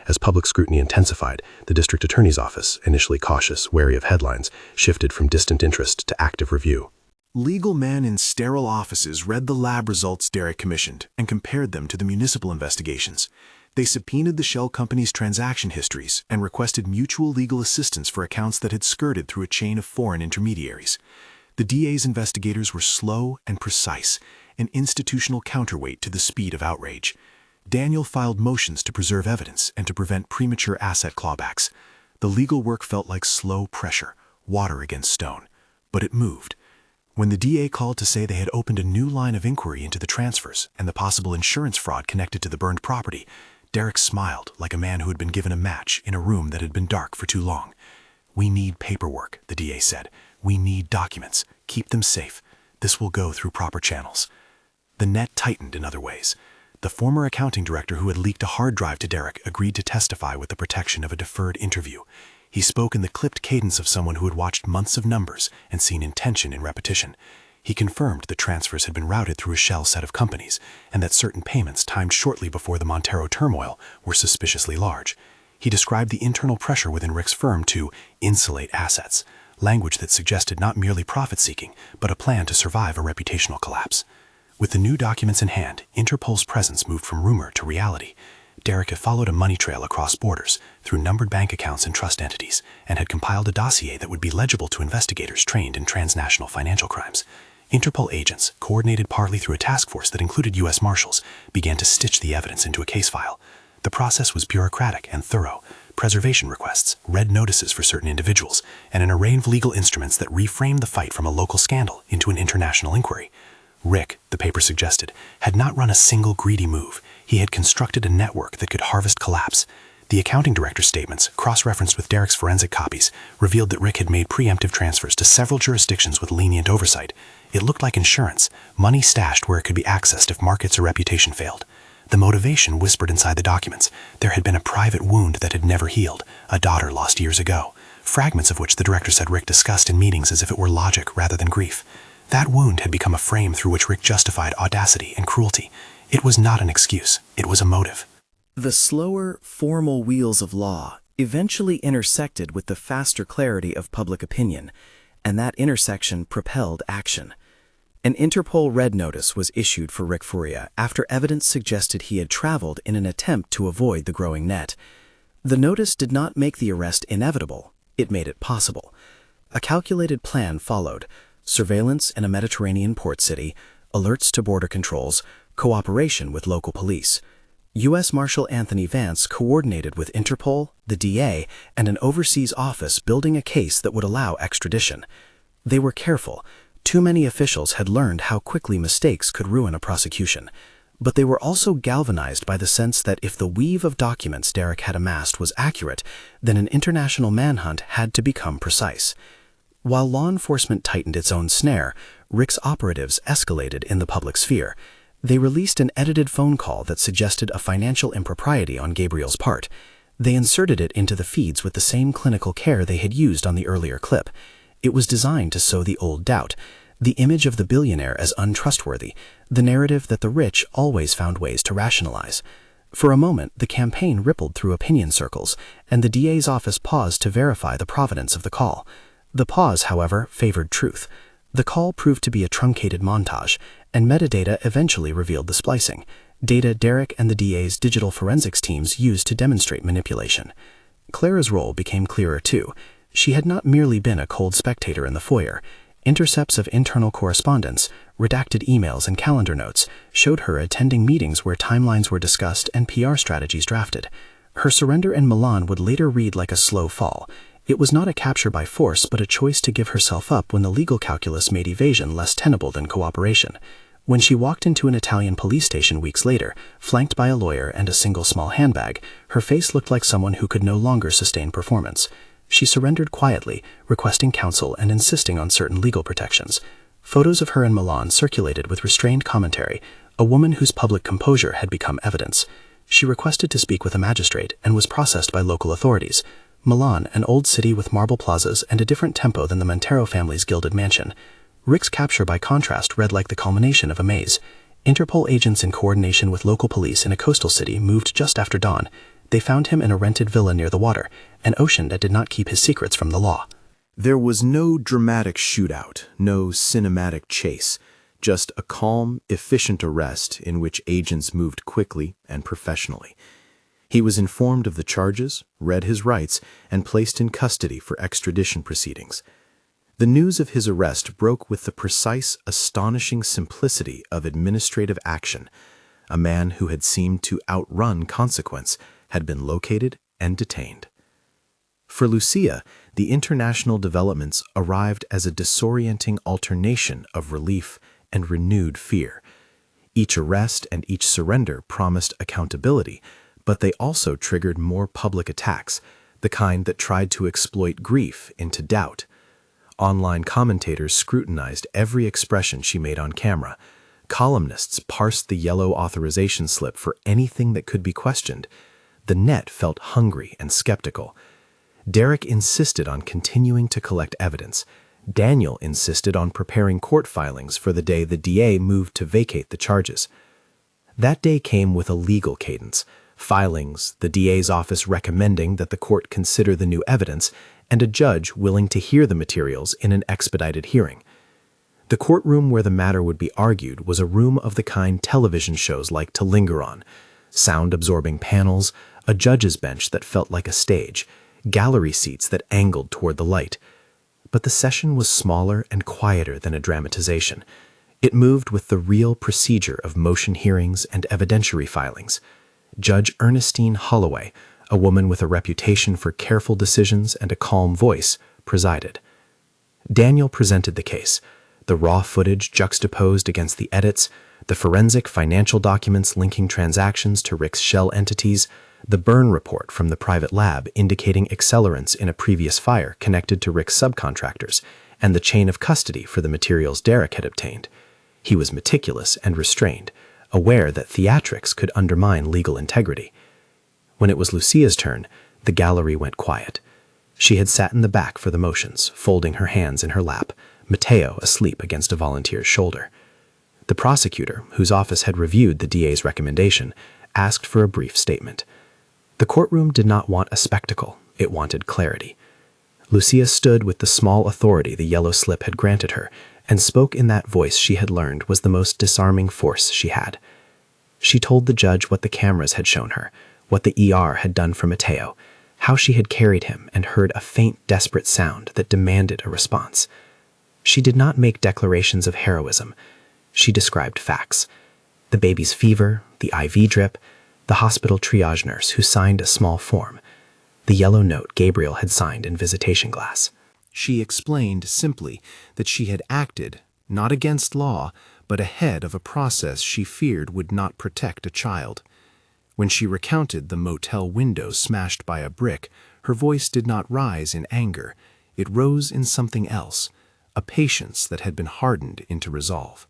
As public scrutiny intensified, the district attorney's office, initially cautious, wary of headlines, shifted from distant interest to active review. Legal men in sterile offices read the lab results Derek commissioned and compared them to the municipal investigations. They subpoenaed the shell company's transaction histories and requested mutual legal assistance for accounts that had skirted through a chain of foreign intermediaries. The DA's investigators were slow and precise, an institutional counterweight to the speed of outrage. Daniel filed motions to preserve evidence and to prevent premature asset clawbacks. The legal work felt like slow pressure, water against stone. But it moved. When the DA called to say they had opened a new line of inquiry into the transfers and the possible insurance fraud connected to the burned property, Derek smiled like a man who had been given a match in a room that had been dark for too long. "We need paperwork," the DA said. "We need documents. Keep them safe. This will go through proper channels." The net tightened in other ways. The former accounting director who had leaked a hard drive to Derek agreed to testify with the protection of a deferred interview. He spoke in the clipped cadence of someone who had watched months of numbers and seen intention in repetition. He confirmed the transfers had been routed through a shell set of companies, and that certain payments timed shortly before the Montero turmoil were suspiciously large. He described the internal pressure within Rick's firm to insulate assets, language that suggested not merely profit-seeking, but a plan to survive a reputational collapse. With the new documents in hand, Interpol's presence moved from rumor to reality. Derek had followed a money trail across borders, through numbered bank accounts and trust entities, and had compiled a dossier that would be legible to investigators trained in transnational financial crimes. Interpol agents, coordinated partly through a task force that included U.S. Marshals, began to stitch the evidence into a case file. The process was bureaucratic and thorough. Preservation requests, red notices for certain individuals, and an array of legal instruments that reframed the fight from a local scandal into an international inquiry. Rick, the paper suggested, had not run a single greedy move. He had constructed a network that could harvest collapse. The accounting director's statements, cross-referenced with Derek's forensic copies, revealed that Rick had made preemptive transfers to several jurisdictions with lenient oversight. It looked like insurance, money stashed where it could be accessed if markets or reputation failed. The motivation whispered inside the documents. There had been a private wound that had never healed, a daughter lost years ago, fragments of which the director said Rick discussed in meetings as if it were logic rather than grief. That wound had become a frame through which Rick justified audacity and cruelty. It was not an excuse, it was a motive. The slower, formal wheels of law eventually intersected with the faster clarity of public opinion, and that intersection propelled action. An Interpol red notice was issued for Rick Furia after evidence suggested he had traveled in an attempt to avoid the growing net. The notice did not make the arrest inevitable, it made it possible. A calculated plan followed: surveillance in a Mediterranean port city, alerts to border controls, cooperation with local police. U.S. Marshal Anthony Vance coordinated with Interpol, the DA, and an overseas office building a case that would allow extradition. They were careful. Too many officials had learned how quickly mistakes could ruin a prosecution. But they were also galvanized by the sense that if the weave of documents Derek had amassed was accurate, then an international manhunt had to become precise. While law enforcement tightened its own snare, Rick's operatives escalated in the public sphere. They released an edited phone call that suggested a financial impropriety on Gabriel's part. They inserted it into the feeds with the same clinical care they had used on the earlier clip. It was designed to sow the old doubt, the image of the billionaire as untrustworthy, the narrative that the rich always found ways to rationalize. For a moment, the campaign rippled through opinion circles, and the DA's office paused to verify the provenance of the call. The pause, however, favored truth. The call proved to be a truncated montage, and metadata eventually revealed the splicing, data Derek and the DA's digital forensics teams used to demonstrate manipulation. Clara's role became clearer too. She had not merely been a cold spectator in the foyer. Intercepts of internal correspondence, redacted emails and calendar notes showed her attending meetings where timelines were discussed and PR strategies drafted. Her surrender in Milan would later read like a slow fall. It was not a capture by force, but a choice to give herself up when the legal calculus made evasion less tenable than cooperation. When she walked into an Italian police station weeks later, flanked by a lawyer and a single small handbag, her face looked like someone who could no longer sustain performance. She surrendered quietly, requesting counsel and insisting on certain legal protections. Photos of her in Milan circulated with restrained commentary, a woman whose public composure had become evidence. She requested to speak with a magistrate and was processed by local authorities. Milan, an old city with marble plazas and a different tempo than the Montero family's gilded mansion. Rick's capture, by contrast, read like the culmination of a maze. Interpol agents in coordination with local police in a coastal city moved just after dawn. They found him in a rented villa near the water, an ocean that did not keep his secrets from the law. There was no dramatic shootout, no cinematic chase, just a calm, efficient arrest in which agents moved quickly and professionally. He was informed of the charges, read his rights, and placed in custody for extradition proceedings. The news of his arrest broke with the precise, astonishing simplicity of administrative action. A man who had seemed to outrun consequence had been located and detained. For Lucia, the international developments arrived as a disorienting alternation of relief and renewed fear. Each arrest and each surrender promised accountability, but they also triggered more public attacks, the kind that tried to exploit grief into doubt. Online commentators scrutinized every expression she made on camera. Columnists parsed the yellow authorization slip for anything that could be questioned. The net felt hungry and skeptical. Derek insisted on continuing to collect evidence. Daniel insisted on preparing court filings for the day the DA moved to vacate the charges. That day came with a legal cadence. Filings, the DA's office recommending that the court consider the new evidence, and a judge willing to hear the materials in an expedited hearing. The courtroom where the matter would be argued was a room of the kind television shows like to linger on. sound-absorbing panels, a judge's bench that felt like a stage, gallery seats that angled toward the light. But the session was smaller and quieter than a dramatization. It moved with the real procedure of motion hearings and evidentiary filings. Judge Ernestine Holloway, a woman with a reputation for careful decisions and a calm voice, presided. Daniel presented the case, the raw footage juxtaposed against the edits, the forensic financial documents linking transactions to Rick's shell entities, the burn report from the private lab indicating accelerants in a previous fire connected to Rick's subcontractors, and the chain of custody for the materials Derek had obtained. He was meticulous and restrained, aware that theatrics could undermine legal integrity. When it was Lucia's turn, the gallery went quiet. She had sat in the back for the motions, folding her hands in her lap, Matteo asleep against a volunteer's shoulder. The prosecutor, whose office had reviewed the DA's recommendation, asked for a brief statement. The courtroom did not want a spectacle, it wanted clarity. Lucia stood with the small authority the yellow slip had granted her, and spoke in that voice she had learned was the most disarming force she had. She told the judge what the cameras had shown her, what the ER had done for Matteo, how she had carried him and heard a faint, desperate sound that demanded a response. She did not make declarations of heroism. She described facts. The baby's fever, the IV drip, the hospital triage nurse who signed a small form, the yellow note Gabriel had signed in visitation glass. She explained simply that she had acted, not against law, but ahead of a process she feared would not protect a child. When she recounted the motel window smashed by a brick, her voice did not rise in anger. It rose in something else, a patience that had been hardened into resolve.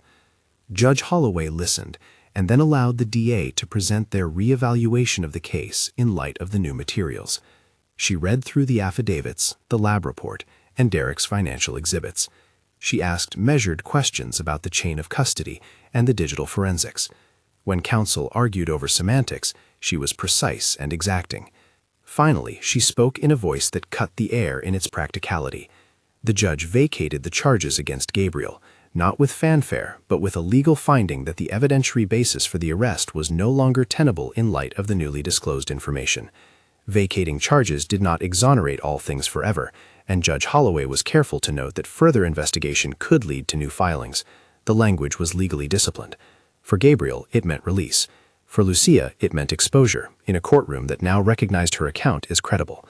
Judge Holloway listened, and then allowed the DA to present their reevaluation of the case in light of the new materials. She read through the affidavits, the lab report, and Derek's financial exhibits. She asked measured questions about the chain of custody and the digital forensics. When counsel argued over semantics, she was precise and exacting. Finally, she spoke in a voice that cut the air in its practicality. The judge vacated the charges against Gabriel, not with fanfare, but with a legal finding that the evidentiary basis for the arrest was no longer tenable in light of the newly disclosed information. Vacating charges did not exonerate all things forever, and Judge Holloway was careful to note that further investigation could lead to new filings. The language was legally disciplined. For Gabriel, it meant release. For Lucia, it meant exposure, in a courtroom that now recognized her account as credible.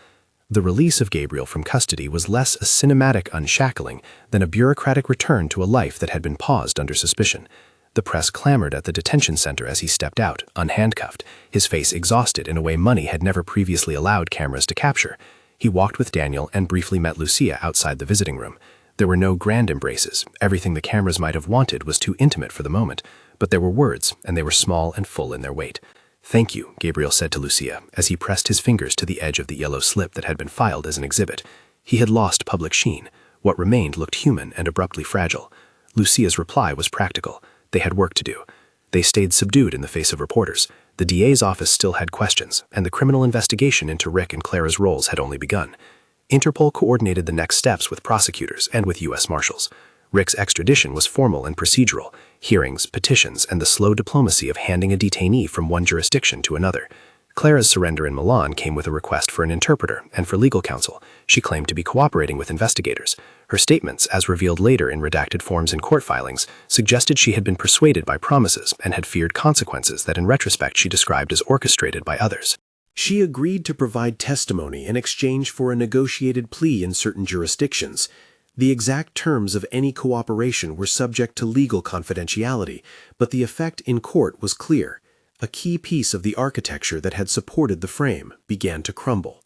The release of Gabriel from custody was less a cinematic unshackling than a bureaucratic return to a life that had been paused under suspicion. The press clamored at the detention center as he stepped out, unhandcuffed, his face exhausted in a way money had never previously allowed cameras to capture. He walked with Daniel and briefly met Lucia outside the visiting room. There were no grand embraces. Everything the cameras might have wanted was too intimate for the moment. But there were words, and they were small and full in their weight. "Thank you," Gabriel said to Lucia, as he pressed his fingers to the edge of the yellow slip that had been filed as an exhibit. He had lost public sheen. What remained looked human and abruptly fragile. Lucia's reply was practical. They had work to do. They stayed subdued in the face of reporters. The DA's office still had questions, and the criminal investigation into Rick and Clara's roles had only begun. Interpol coordinated the next steps with prosecutors and with U.S. Marshals. Rick's extradition was formal and procedural, hearings, petitions, and the slow diplomacy of handing a detainee from one jurisdiction to another. Clara's surrender in Milan came with a request for an interpreter and for legal counsel. She claimed to be cooperating with investigators. Her statements, as revealed later in redacted forms and court filings, suggested she had been persuaded by promises and had feared consequences that in retrospect she described as orchestrated by others. She agreed to provide testimony in exchange for a negotiated plea in certain jurisdictions. The exact terms of any cooperation were subject to legal confidentiality, but the effect in court was clear. A key piece of the architecture that had supported the frame began to crumble.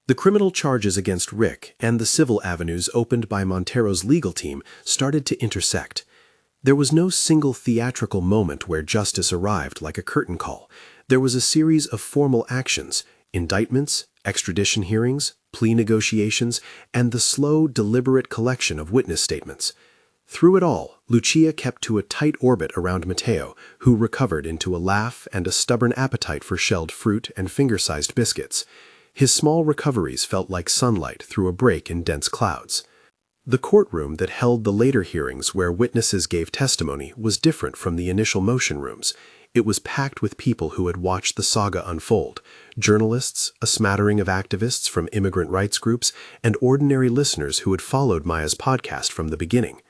The criminal charges against Rick and the civil avenues opened by Montero's legal team started to intersect. There was no single theatrical moment where justice arrived like a curtain call. There was a series of formal actions, indictments, extradition hearings, plea negotiations, and the slow, deliberate collection of witness statements. Through it all, Lucia kept to a tight orbit around Matteo, who recovered into a laugh and a stubborn appetite for shelled fruit and finger-sized biscuits. His small recoveries felt like sunlight through a break in dense clouds. The courtroom that held the later hearings where witnesses gave testimony was different from the initial motion rooms. It was packed with people who had watched the saga unfold: journalists, a smattering of activists from immigrant rights groups, and ordinary listeners who had followed Maya's podcast from the beginning.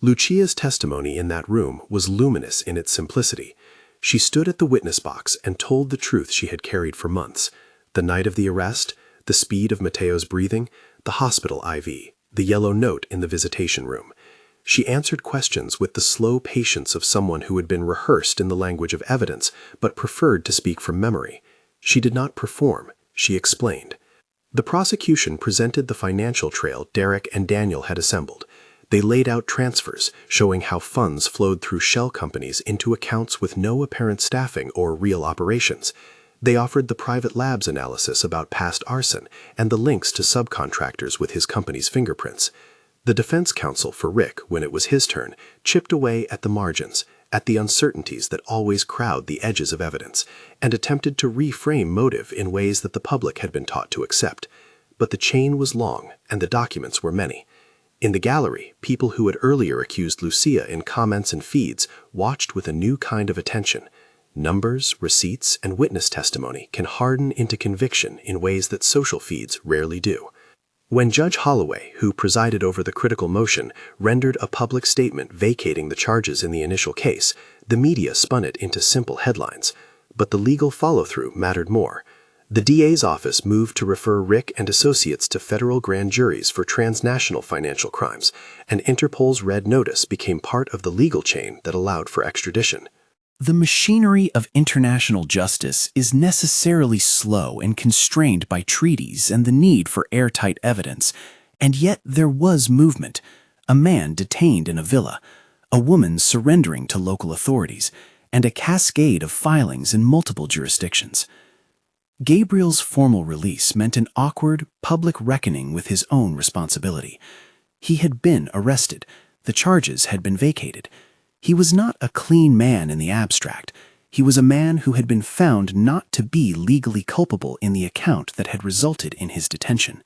Lucia's testimony in that room was luminous in its simplicity. She stood at the witness box and told the truth she had carried for months: the night of the arrest, the speed of Matteo's breathing, the hospital IV, the yellow note in the visitation room. She answered questions with the slow patience of someone who had been rehearsed in the language of evidence, but preferred to speak from memory. She did not perform, she explained. The prosecution presented the financial trail Derek and Daniel had assembled. They laid out transfers, showing how funds flowed through shell companies into accounts with no apparent staffing or real operations. They offered the private labs analysis about past arson and the links to subcontractors with his company's fingerprints. The defense counsel for Rick, when it was his turn, chipped away at the margins, at the uncertainties that always crowd the edges of evidence, and attempted to reframe motive in ways that the public had been taught to accept. But the chain was long, and the documents were many. In the gallery, people who had earlier accused Lucia in comments and feeds watched with a new kind of attention. Numbers, receipts, and witness testimony can harden into conviction in ways that social feeds rarely do. When Judge Holloway, who presided over the critical motion, rendered a public statement vacating the charges in the initial case, the media spun it into simple headlines. But the legal follow-through mattered more. The DA's office moved to refer Rick and associates to federal grand juries for transnational financial crimes, and Interpol's red notice became part of the legal chain that allowed for extradition. The machinery of international justice is necessarily slow and constrained by treaties and the need for airtight evidence, and yet there was movement. A man detained in a villa, a woman surrendering to local authorities, and a cascade of filings in multiple jurisdictions. Gabriel's formal release meant an awkward, public reckoning with his own responsibility. He had been arrested. The charges had been vacated. He was not a clean man in the abstract. He was a man who had been found not to be legally culpable in the account that had resulted in his detention.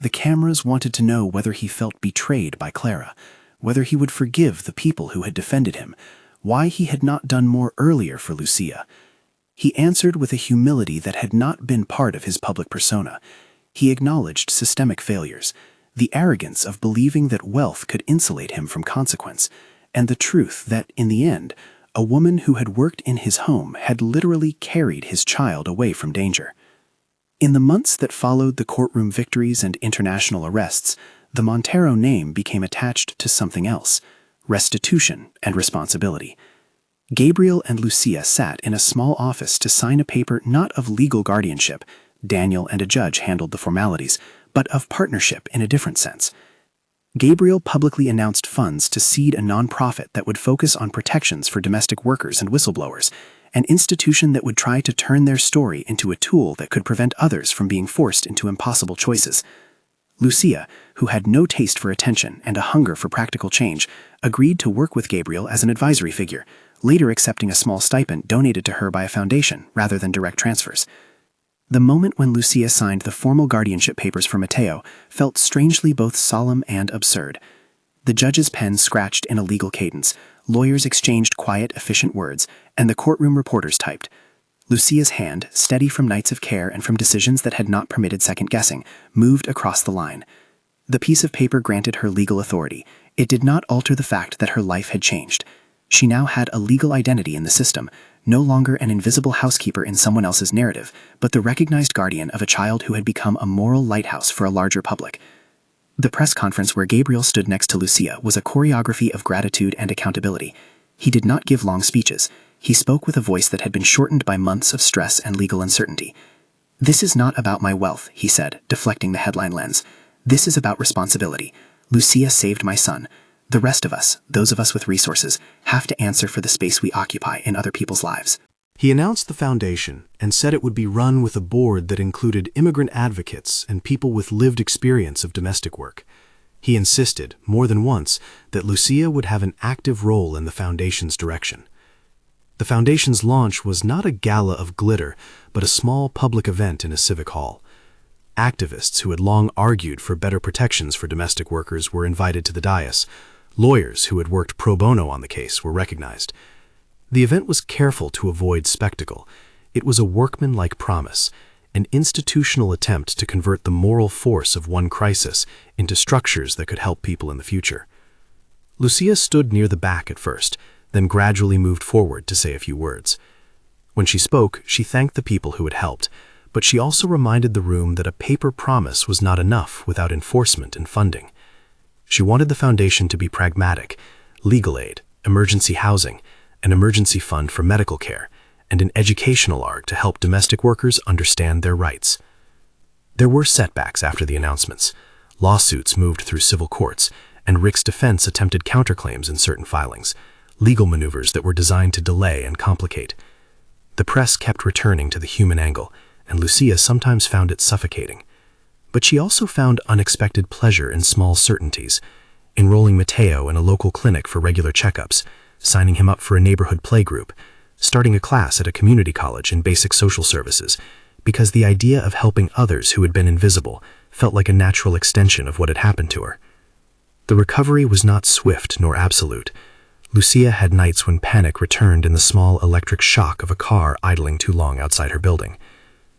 The cameras wanted to know whether he felt betrayed by Clara, whether he would forgive the people who had defended him, why he had not done more earlier for Lucia. He answered with a humility that had not been part of his public persona. He acknowledged systemic failures, the arrogance of believing that wealth could insulate him from consequence, and the truth that, in the end, a woman who had worked in his home had literally carried his child away from danger. In the months that followed the courtroom victories and international arrests, the Montero name became attached to something else: restitution and responsibility. Gabriel and Lucia sat in a small office to sign a paper not of legal guardianship — Daniel and a judge handled the formalities — but of partnership in a different sense. Gabriel publicly announced funds to seed a nonprofit that would focus on protections for domestic workers and whistleblowers, an institution that would try to turn their story into a tool that could prevent others from being forced into impossible choices. Lucia, who had no taste for attention and a hunger for practical change, agreed to work with Gabriel as an advisory figure, later accepting a small stipend donated to her by a foundation rather than direct transfers. The moment when Lucia signed the formal guardianship papers for Matteo felt strangely both solemn and absurd. The judge's pen scratched in a legal cadence, lawyers exchanged quiet, efficient words, and the courtroom reporters typed. Lucia's hand, steady from nights of care and from decisions that had not permitted second-guessing, moved across the line. The piece of paper granted her legal authority. It did not alter the fact that her life had changed. She now had a legal identity in the system, no longer an invisible housekeeper in someone else's narrative, but the recognized guardian of a child who had become a moral lighthouse for a larger public. The press conference where Gabriel stood next to Lucia was a choreography of gratitude and accountability. He did not give long speeches. He spoke with a voice that had been shortened by months of stress and legal uncertainty. "This is not about my wealth," he said, deflecting the headline lens. "This is about responsibility. Lucia saved my son. The rest of us, those of us with resources, have to answer for the space we occupy in other people's lives." He announced the foundation and said it would be run with a board that included immigrant advocates and people with lived experience of domestic work. He insisted, more than once, that Lucia would have an active role in the foundation's direction. The foundation's launch was not a gala of glitter, but a small public event in a civic hall. Activists who had long argued for better protections for domestic workers were invited to the dais. Lawyers who had worked pro bono on the case were recognized. The event was careful to avoid spectacle. It was a workmanlike promise, an institutional attempt to convert the moral force of one crisis into structures that could help people in the future. Lucia stood near the back at first, then gradually moved forward to say a few words. When she spoke, she thanked the people who had helped, but she also reminded the room that a paper promise was not enough without enforcement and funding. She wanted the foundation to be pragmatic: legal aid, emergency housing, an emergency fund for medical care, and an educational arc to help domestic workers understand their rights. There were setbacks after the announcements. Lawsuits moved through civil courts, and Rick's defense attempted counterclaims in certain filings, legal maneuvers that were designed to delay and complicate. The press kept returning to the human angle, and Lucia sometimes found it suffocating. But she also found unexpected pleasure in small certainties: enrolling Matteo in a local clinic for regular checkups, signing him up for a neighborhood playgroup, starting a class at a community college in basic social services, because the idea of helping others who had been invisible felt like a natural extension of what had happened to her. The recovery was not swift nor absolute. Lucia had nights when panic returned in the small electric shock of a car idling too long outside her building.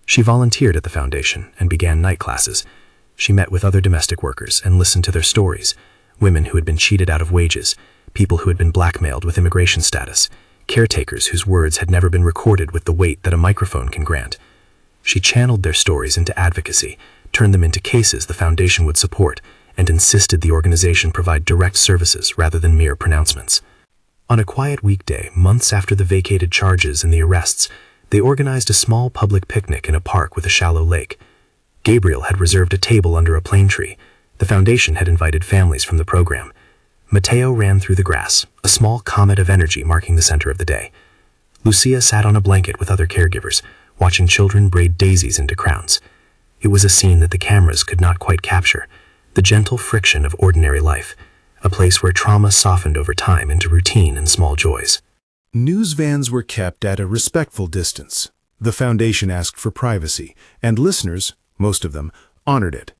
She volunteered at the foundation and began night classes. She met with other domestic workers and listened to their stories: women who had been cheated out of wages, people who had been blackmailed with immigration status, caretakers whose words had never been recorded with the weight that a microphone can grant. She channeled their stories into advocacy, turned them into cases the foundation would support, and insisted the organization provide direct services rather than mere pronouncements. On a quiet weekday, months after the vacated charges and the arrests, they organized a small public picnic in a park with a shallow lake. Gabriel had reserved a table under a plane tree. The foundation had invited families from the program. Matteo ran through the grass, a small comet of energy marking the center of the day. Lucia sat on a blanket with other caregivers, watching children braid daisies into crowns. It was a scene that the cameras could not quite capture: the gentle friction of ordinary life, a place where trauma softened over time into routine and small joys. News vans were kept at a respectful distance. The foundation asked for privacy, and listeners, most of them, honored it.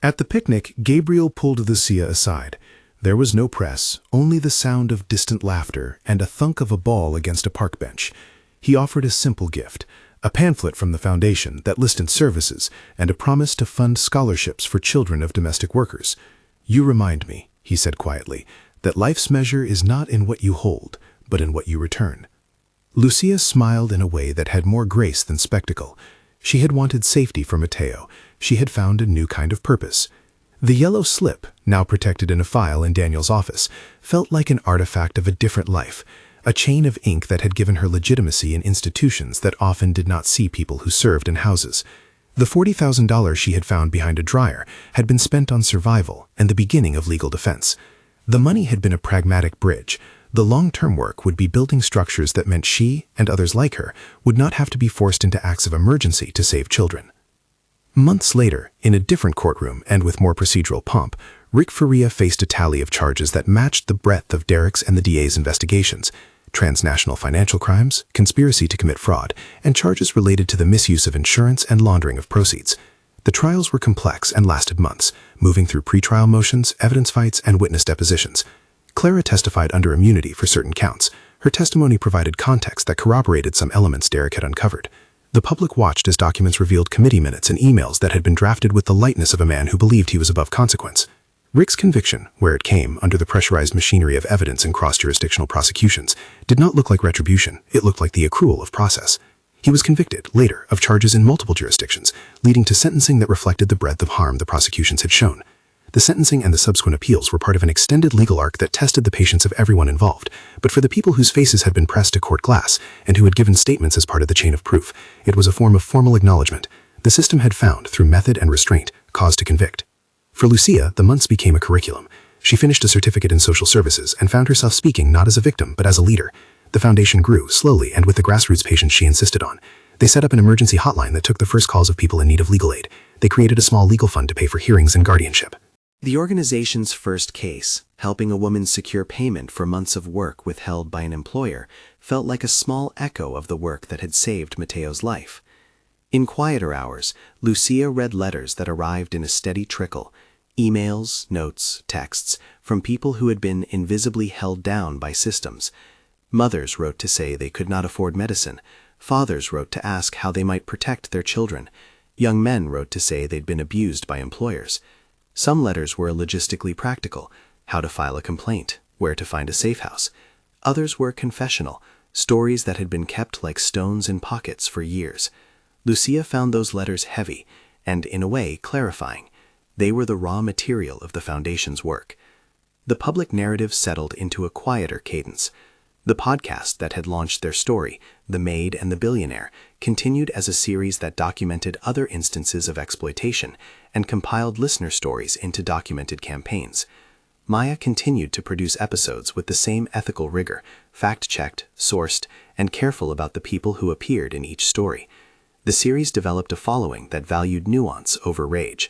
At the picnic, Gabriel pulled Lucia aside. There was no press, only the sound of distant laughter and a thunk of a ball against a park bench. He offered a simple gift: a pamphlet from the foundation that listed services and a promise to fund scholarships for children of domestic workers. "You remind me," he said quietly, "that life's measure is not in what you hold, but in what you return." Lucia smiled in a way that had more grace than spectacle. She had wanted safety for Matteo. She had found a new kind of purpose. The yellow slip, now protected in a file in Daniel's office, felt like an artifact of a different life, a chain of ink that had given her legitimacy in institutions that often did not see people who served in houses. The $40,000 she had found behind a dryer had been spent on survival and the beginning of legal defense. The money had been a pragmatic bridge. The long-term work would be building structures that meant she, and others like her, would not have to be forced into acts of emergency to save children. Months later, in a different courtroom and with more procedural pomp, Rick Faria faced a tally of charges that matched the breadth of Derek's and the DA's investigations: transnational financial crimes, conspiracy to commit fraud, and charges related to the misuse of insurance and laundering of proceeds. The trials were complex and lasted months, moving through pretrial motions, evidence fights, and witness depositions. Clara testified under immunity for certain counts. Her testimony provided context that corroborated some elements Derek had uncovered. The public watched as documents revealed committee minutes and emails that had been drafted with the lightness of a man who believed he was above consequence. Rick's conviction, where it came under the pressurized machinery of evidence and cross-jurisdictional prosecutions, did not look like retribution. It looked like the accrual of process. He was convicted, later, of charges in multiple jurisdictions, leading to sentencing that reflected the breadth of harm the prosecutions had shown. The sentencing and the subsequent appeals were part of an extended legal arc that tested the patience of everyone involved, but for the people whose faces had been pressed to court glass and who had given statements as part of the chain of proof, it was a form of formal acknowledgement. The system had found, through method and restraint, cause to convict. For Lucia, the months became a curriculum. She finished a certificate in social services and found herself speaking not as a victim, but as a leader. The foundation grew, slowly, and with the grassroots patience she insisted on. They set up an emergency hotline that took the first calls of people in need of legal aid. They created a small legal fund to pay for hearings and guardianship. The organization's first case, helping a woman secure payment for months of work withheld by an employer, felt like a small echo of the work that had saved Matteo's life. In quieter hours, Lucia read letters that arrived in a steady trickle: emails, notes, texts, from people who had been invisibly held down by systems. Mothers wrote to say they could not afford medicine. Fathers wrote to ask how they might protect their children. Young men wrote to say they'd been abused by employers. Some letters were logistically practical: how to file a complaint, where to find a safe house. Others were confessional, stories that had been kept like stones in pockets for years. Lucia found those letters heavy and, in a way, clarifying. They were the raw material of the Foundation's work. The public narrative settled into a quieter cadence. The podcast that had launched their story, The Maid and the Billionaire, continued as a series that documented other instances of exploitation and compiled listener stories into documented campaigns. Maya continued to produce episodes with the same ethical rigor, fact-checked, sourced, and careful about the people who appeared in each story. The series developed a following that valued nuance over rage.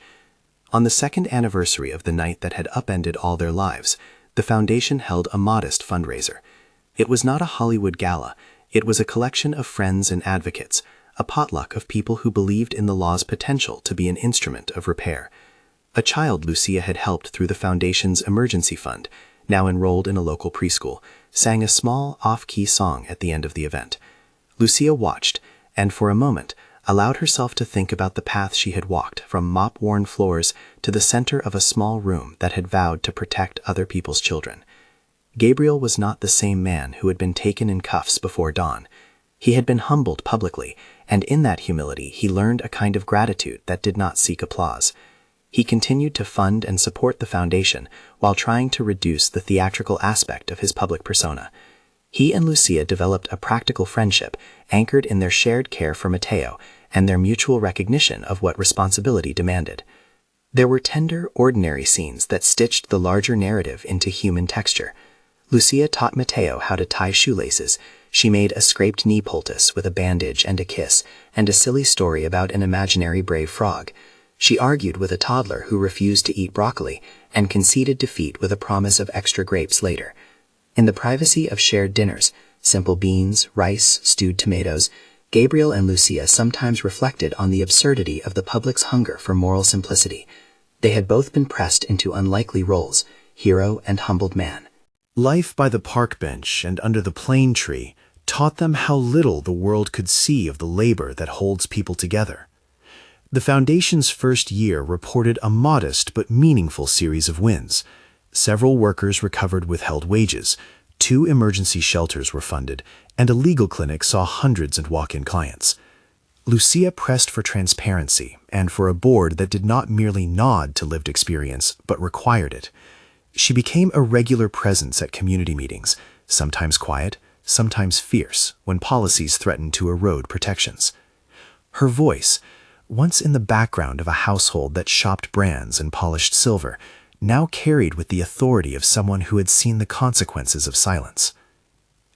On the second anniversary of the night that had upended all their lives, the Foundation held a modest fundraiser. It was not a Hollywood gala. It was a collection of friends and advocates, a potluck of people who believed in the law's potential to be an instrument of repair. A child Lucia had helped through the Foundation's emergency fund, now enrolled in a local preschool, sang a small, off-key song at the end of the event. Lucia watched, and for a moment, allowed herself to think about the path she had walked from mop-worn floors to the center of a small room that had vowed to protect other people's children. Gabriel was not the same man who had been taken in cuffs before dawn. He had been humbled publicly, and in that humility he learned a kind of gratitude that did not seek applause. He continued to fund and support the Foundation while trying to reduce the theatrical aspect of his public persona. He and Lucia developed a practical friendship anchored in their shared care for Matteo and their mutual recognition of what responsibility demanded. There were tender, ordinary scenes that stitched the larger narrative into human texture. Lucia taught Matteo how to tie shoelaces. She made a scraped knee poultice with a bandage and a kiss, and a silly story about an imaginary brave frog. She argued with a toddler who refused to eat broccoli and conceded defeat with a promise of extra grapes later. In the privacy of shared dinners, simple beans, rice, stewed tomatoes, Gabriel and Lucia sometimes reflected on the absurdity of the public's hunger for moral simplicity. They had both been pressed into unlikely roles, hero and humbled man. Life by the park bench and under the plane tree taught them how little the world could see of the labor that holds people together. The Foundation's first year reported a modest but meaningful series of wins. Several workers recovered withheld wages, 2 emergency shelters were funded, and a legal clinic saw hundreds of walk-in clients. Lucia pressed for transparency and for a board that did not merely nod to lived experience, but required it. She became a regular presence at community meetings, sometimes quiet, sometimes fierce, when policies threatened to erode protections. Her voice, once in the background of a household that shopped brands and polished silver, now carried with the authority of someone who had seen the consequences of silence.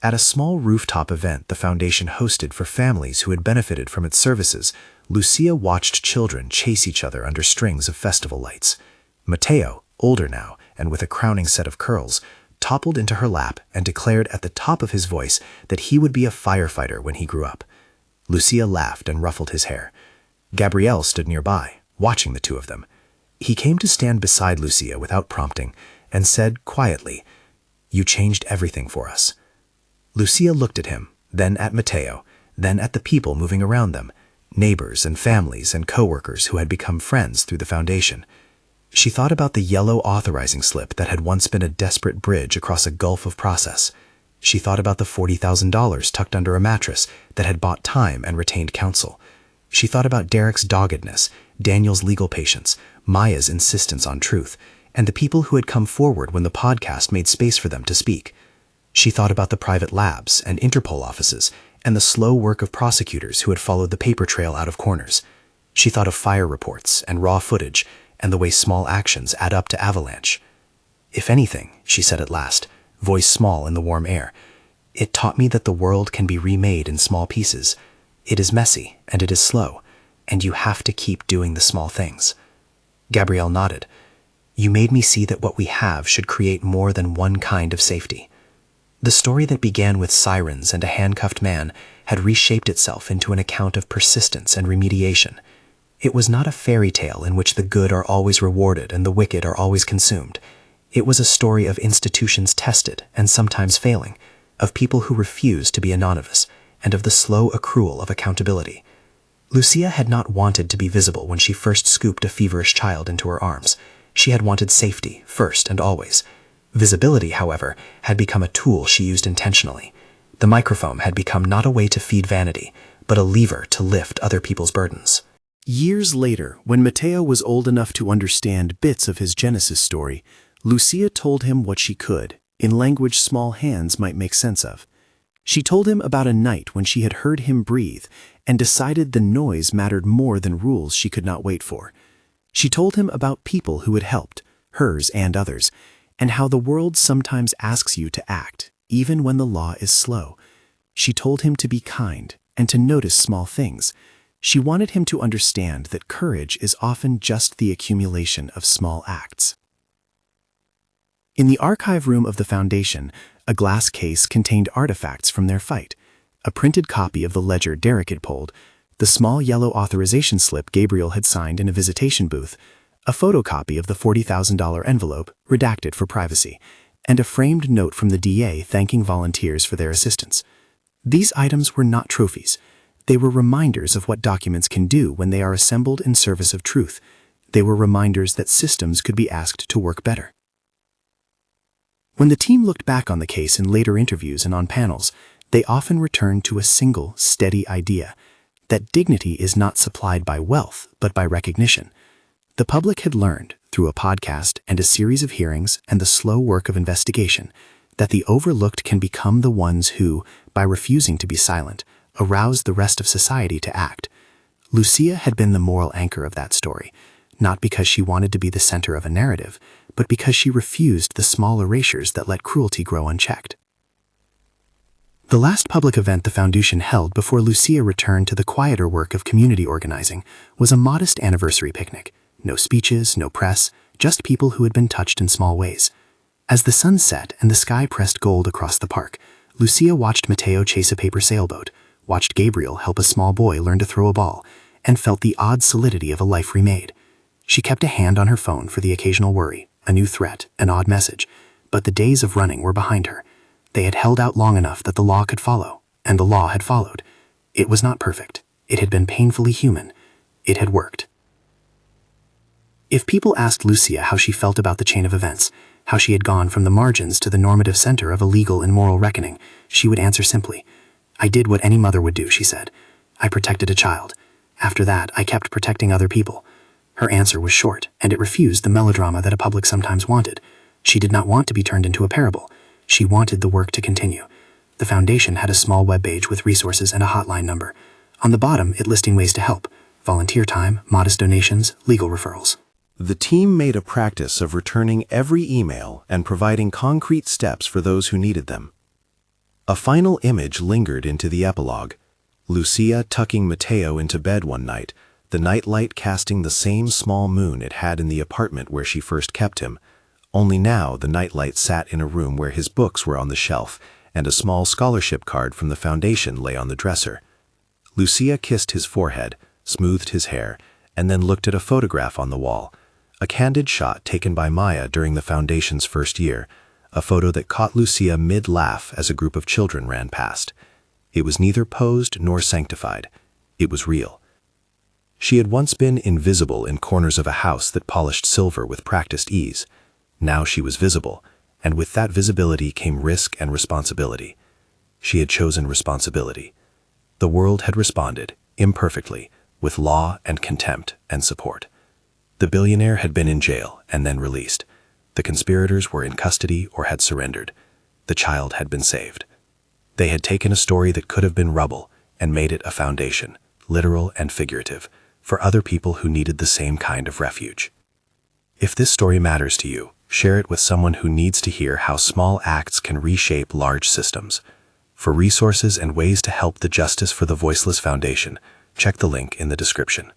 At a small rooftop event the Foundation hosted for families who had benefited from its services, Lucia watched children chase each other under strings of festival lights. Matteo, older now, and with a crowning set of curls, toppled into her lap and declared at the top of his voice that he would be a firefighter when he grew up. Lucia laughed and ruffled his hair. Gabriel stood nearby, watching the two of them. He came to stand beside Lucia without prompting and said quietly, "You changed everything for us." Lucia looked at him, then at Matteo, then at the people moving around them, neighbors and families and co-workers who had become friends through the Foundation. She thought about the yellow authorizing slip that had once been a desperate bridge across a gulf of process. She thought about the $40,000 tucked under a mattress that had bought time and retained counsel. She thought about Derek's doggedness, Daniel's legal patience, Maya's insistence on truth, and the people who had come forward when the podcast made space for them to speak. She thought about the private labs and Interpol offices and the slow work of prosecutors who had followed the paper trail out of corners. She thought of fire reports and raw footage and the way small actions add up to avalanche. "If anything," she said at last, voice small in the warm air, "it taught me that the world can be remade in small pieces. It is messy and it is slow, and you have to keep doing the small things." Gabrielle nodded. "You made me see that what we have should create more than one kind of safety." The story that began with sirens and a handcuffed man had reshaped itself into an account of persistence and remediation. It was not a fairy tale in which the good are always rewarded and the wicked are always consumed. It was a story of institutions tested and sometimes failing, of people who refused to be anonymous, and of the slow accrual of accountability. Lucia had not wanted to be visible when she first scooped a feverish child into her arms. She had wanted safety, first and always. Visibility, however, had become a tool she used intentionally. The microphone had become not a way to feed vanity, but a lever to lift other people's burdens. Years later, when Matteo was old enough to understand bits of his Genesis story, Lucia told him what she could, in language small hands might make sense of. She told him about a night when she had heard him breathe and decided the noise mattered more than rules she could not wait for. She told him about people who had helped, hers and others, and how the world sometimes asks you to act, even when the law is slow. She told him to be kind and to notice small things. She wanted him to understand that courage is often just the accumulation of small acts. In the archive room of the Foundation, a glass case contained artifacts from their fight: a printed copy of the ledger Derek had pulled, the small yellow authorization slip Gabriel had signed in a visitation booth, a photocopy of the $40,000 envelope, redacted for privacy, and a framed note from the DA thanking volunteers for their assistance. These items were not trophies. They were reminders of what documents can do when they are assembled in service of truth. They were reminders that systems could be asked to work better. When the team looked back on the case in later interviews and on panels, they often returned to a single, steady idea: that dignity is not supplied by wealth, but by recognition. The public had learned, through a podcast and a series of hearings and the slow work of investigation, that the overlooked can become the ones who, by refusing to be silent, arouse the rest of society to act. Lucia had been the moral anchor of that story, not because she wanted to be the center of a narrative, but because she refused the small erasures that let cruelty grow unchecked. The last public event the Foundation held before Lucia returned to the quieter work of community organizing was a modest anniversary picnic. No speeches, no press, just people who had been touched in small ways. As the sun set and the sky pressed gold across the park, Lucia watched Matteo chase a paper sailboat, watched Gabriel help a small boy learn to throw a ball, and felt the odd solidity of a life remade. She kept a hand on her phone for the occasional worry, a new threat, an odd message, but the days of running were behind her. They had held out long enough that the law could follow, and the law had followed. It was not perfect. It had been painfully human. It had worked. If people asked Lucia how she felt about the chain of events, how she had gone from the margins to the normative center of a legal and moral reckoning, she would answer simply, "I did what any mother would do," she said. "I protected a child. After that, I kept protecting other people." Her answer was short, and it refused the melodrama that a public sometimes wanted. She did not want to be turned into a parable. She wanted the work to continue. The Foundation had a small webpage with resources and a hotline number. On the bottom, it listing ways to help: volunteer time, modest donations, legal referrals. The team made a practice of returning every email and providing concrete steps for those who needed them. A final image lingered into the epilogue: Lucia tucking Matteo into bed one night, the nightlight casting the same small moon it had in the apartment where she first kept him, only now the nightlight sat in a room where his books were on the shelf and a small scholarship card from the Foundation lay on the dresser. Lucia kissed his forehead, smoothed his hair, and then looked at a photograph on the wall, a candid shot taken by Maya during the Foundation's first year, a photo that caught Lucia mid-laugh as a group of children ran past. It was neither posed nor sanctified. It was real. She had once been invisible in corners of a house that polished silver with practiced ease. Now she was visible, and with that visibility came risk and responsibility. She had chosen responsibility. The world had responded, imperfectly, with law and contempt and support. The billionaire had been in jail and then released. The conspirators were in custody or had surrendered. The child had been saved. They had taken a story that could have been rubble and made it a foundation, literal and figurative, for other people who needed the same kind of refuge. If this story matters to you, share it with someone who needs to hear how small acts can reshape large systems. For resources and ways to help the Justice for the Voiceless Foundation, check the link in the description.